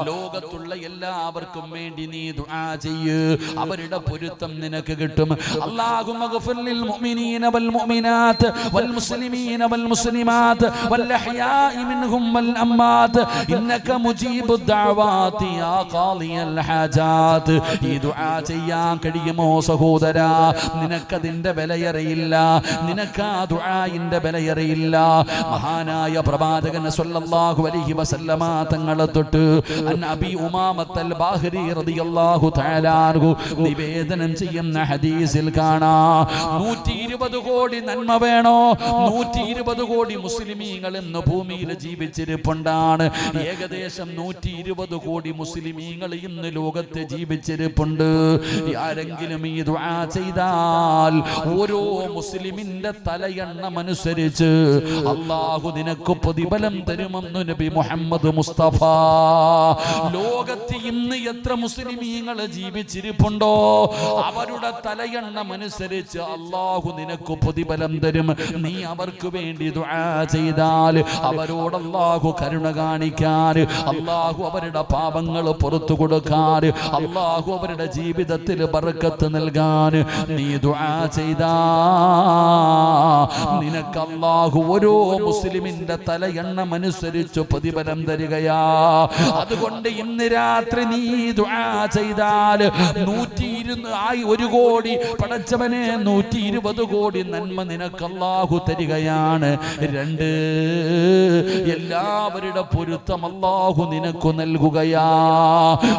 Speaker 1: ലോകത്തുള്ള എല്ലാവർക്കും വേണ്ടി നീ ദുആ ചെയ്യ്. അവരുടെ പൊരുത്തം നിനക്ക് കിട്ടും. അല്ലാഹുമ്മ ഗ്ഫിർ ലിൽ മുഅ്മിനീന വൽ മുഅ്മിനാത്ത് വൽ മുസ്ലിമീന വൽ മുസ്ലിമാത്ത് വൽ അഹ്യാഇ മിൻഹും വൽ അമ്മാത്ത് ഇന്നക മുജീബുദ് ദഅവാതി യാ ഖാദിയൽ ഹാജാത്ത്. ഈ ദുആ ചെയ്യാൻ കഴിയുമോ സഹോദരാ? നിനക്കതിന്റെ വിലയറിയില്ല. നിനക്ക് ആ ദുആഇന്റെ വിലയറിയില്ല. മഹാനായ പ്രവാചകൻ സ്വല്ലല്ലാഹു അലൈഹി വസല്ലമ തങ്ങളെ തൊട്ട് അബീ ഉമാമത്തൽ ബാഹിരി റളിയല്ലാഹു തആല അൻഹു നിവേദനം ചെയ്യുന്ന ഹദീസിൽ കാണാം, 120 കോടി നന്മ വേണോ? 120 കോടി മുസ്ലിമീങ്ങൾ ഇന്ന് ഭൂമിയിൽ ജീവിച്ചിരിപ്പുണ്ടാണ്. ഏകദേശം 120 കോടി മുസ്ലിമീങ്ങൾ ഇന്ന് ലോകത്ത് ജീവിച്ചിരിപ്പുണ്ട്. ആരെങ്കിലും ഈ ദുആ ചെയ്താൽ ഓരോ മുസ്ലിമിന്റെ തലയെണ്ണമനുസരിച്ച് അല്ലാഹു നിനക്ക് പ്രതിഫലം തരുമെന്ന് നബി മുഹമ്മദ് മുസ്തഫ. ലോകത്ത് ഇന്ന് എത്ര മുസ്ലിമീങ്ങൾ ജീവിച്ചിരിപ്പുണ്ടോ അവരുടെ തലയെണ്ണമനുസരിച്ച് അല്ലാഹു നിനക്ക് പ്രതിഫലം തരും. നീ അവർക്ക് വേണ്ടി ദുആ ചെയ്താൽ അവരോട് അല്ലാഹു കരുണ കാണിക്കാൻ, അല്ലാഹു അവരുടെ പാപങ്ങൾ പുറത്തു കൊടുക്കാൻ, അല്ലാഹു അവരുടെ ജീവിതത്തിൽ ബർക്കത്ത് നൽകാൻ നീ ദുആ ചെയ്താ നിനക്ക് അല്ലാഹു ഓരോ മുസ്ലിമിന്റെ തലയെണ്ണമനുസരിച്ച് പ്രതിഫലം തരികയാ. അതുകൊണ്ട് ഇന്ന് രാത്രി നീ ദുആ ചെയ്താൽ 120
Speaker 2: 1 കോടി പടച്ചവനെ 120 കോടി നന്മ നിനക്ക് അല്ലാഹു തരികയാണ്. 2 എല്ലാവരുടെ പൊരുത്തം അല്ലാഹു നിനക്ക് നൽകുകയാ.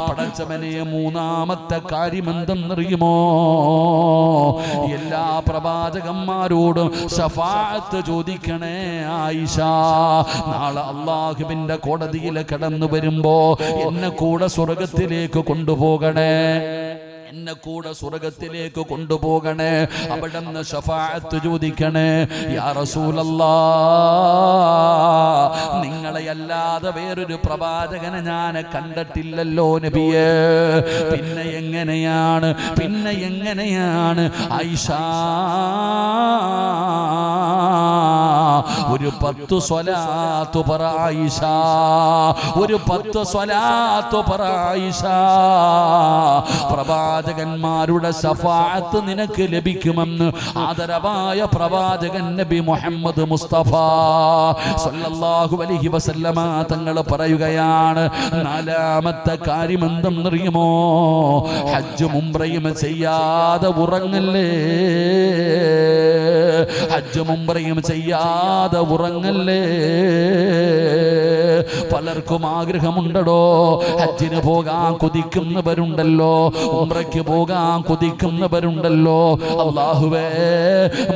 Speaker 2: പടച്ചവനെ മൂന്നാമത്തെ കാര്യം എന്തെന്നറിയുമോ? എല്ലാ പ്രവാചകന്മാരോടും ശഫാഅത്ത് ചോദിക്കണേ ആയിഷ. നാളെ അല്ലാഹുവിന്റെ കോടതിയിൽ കടന്നു വരുമ്പോ എന്നെ കൂടെ സ്വർഗത്തിലേക്ക് കൊണ്ടുപോകണേ, എന്നെ കൂടെ സ്വർഗത്തിലേക്ക് കൊണ്ടുപോകണേ. അവിടെ നിന്ന് ശഫാഅത്ത് ചോദിക്കണേ. യാ റസൂലല്ലാഹ്, നിങ്ങളെ അല്ലാതെ വേറൊരു പ്രവാചകനെ ഞാൻ കണ്ടിട്ടില്ലല്ലോ നബിയേ. പിന്നെ എങ്ങനെയാണ് ആയിഷ ഒരു 10 സ്വലാത്ത് പറ ആയിഷ, ഒരു 10 സ്വലാത്ത് പറ ആയിഷ. പ്രവാചകന്മാരുടെ ശഫാഅത്ത് നിനക്ക് ലഭിക്കുമെന്ന് ആദരവായ പ്രവാചകൻ നബി മുഹമ്മദ് മുസ്തഫ സല്ലല്ലാഹു അലൈഹി വസല്ലമ തങ്ങൾ പറയുകയാണ്. 4ാമത്തെ കാര്യം എന്തെന്നറിയുമോ? ഹജ്ജും ഉംറയും ചെയ്യാതെ ഉറങ്ങല്ലേ, ഹജ്ജും ഉംറയും ചെയ്യാതെ ഉറങ്ങല്ലേ. പലർക്കും ആഗ്രഹമുണ്ടോ? ഹജ്ജിന് പോകാൻ കൊതിക്കുന്നവരുണ്ടല്ലോ, ഉംറയ്ക്ക് പോകാൻ കൊതിക്കുന്നവരുണ്ടല്ലോ. അല്ലാഹുവേ,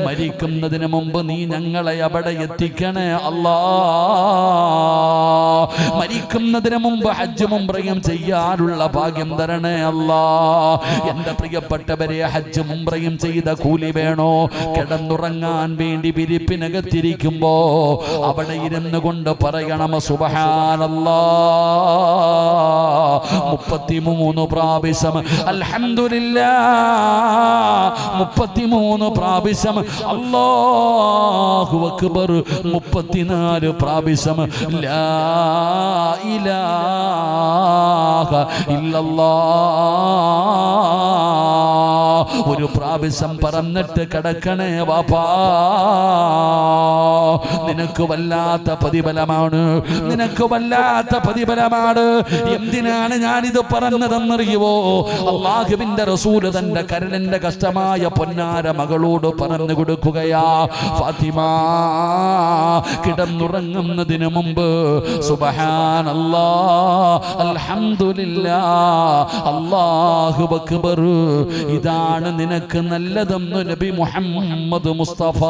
Speaker 2: മരിക്കുന്നതിന് മുമ്പ് നീ ഞങ്ങളെ അവിടെ എത്തിക്കണേ അല്ലാ. മരിക്കുന്നതിന് മുമ്പ് ഹജ്ജും ഉംറയും ചെയ്യാനുള്ള ഭാഗ്യം തരണേ അല്ലാ. എന്റെ പ്രിയപ്പെട്ടവരെ, ഹജ്ജും ഉംറയും ചെയ്ത കൂലി വേണോ? കിടന്നുറങ്ങാൻ വേണ്ടി വിരിപ്പിനകത്തിരിക്കുമ്പോ അവിടെ ഇരുന്ന് കൊണ്ട് പറയണം സുബ്ഹാനല്ലാഹ് 33 പ്രാവശ്യം, അൽഹംദുലില്ലാഹ് 33 പ്രാവശ്യം, അല്ലാഹു അക്ബർ 34 പ്രാവശ്യം, ലാ ഇലാഹ ഇല്ലല്ലാഹ് 1 പ്രാവശ്യം പറഞ്ഞിട്ട് കിടക്കണേ വാപ്പാ. നിനക്ക് വല്ലാത്ത പ്രതിഫലമാണ്, നിനക്ക് വല്ലാത്ത പ്രതിഫലമാണ്. എന്തിനാണ് ഞാനിത് പറഞ്ഞതെന്നറിയുവോ? അല്ലാഹുവിന്റെ റസൂൽ തന്റെ കരളിന്റെ കഷ്ടമായ പൊന്നാര മകളോട് പറഞ്ഞു കൊടുക്കുകയാ. ഫാത്തിമ കിടന്നുറങ്ങുന്നതിന് മുമ്പ് സുബ്ഹാനല്ലാഹ്, അൽഹംദുലില്ലാഹ്, അല്ലാഹു അക്ബർ, ഇതാണ് നിനക്ക് നല്ലതെന്ന് നബി മുഹമ്മദ് മുസ്തഫ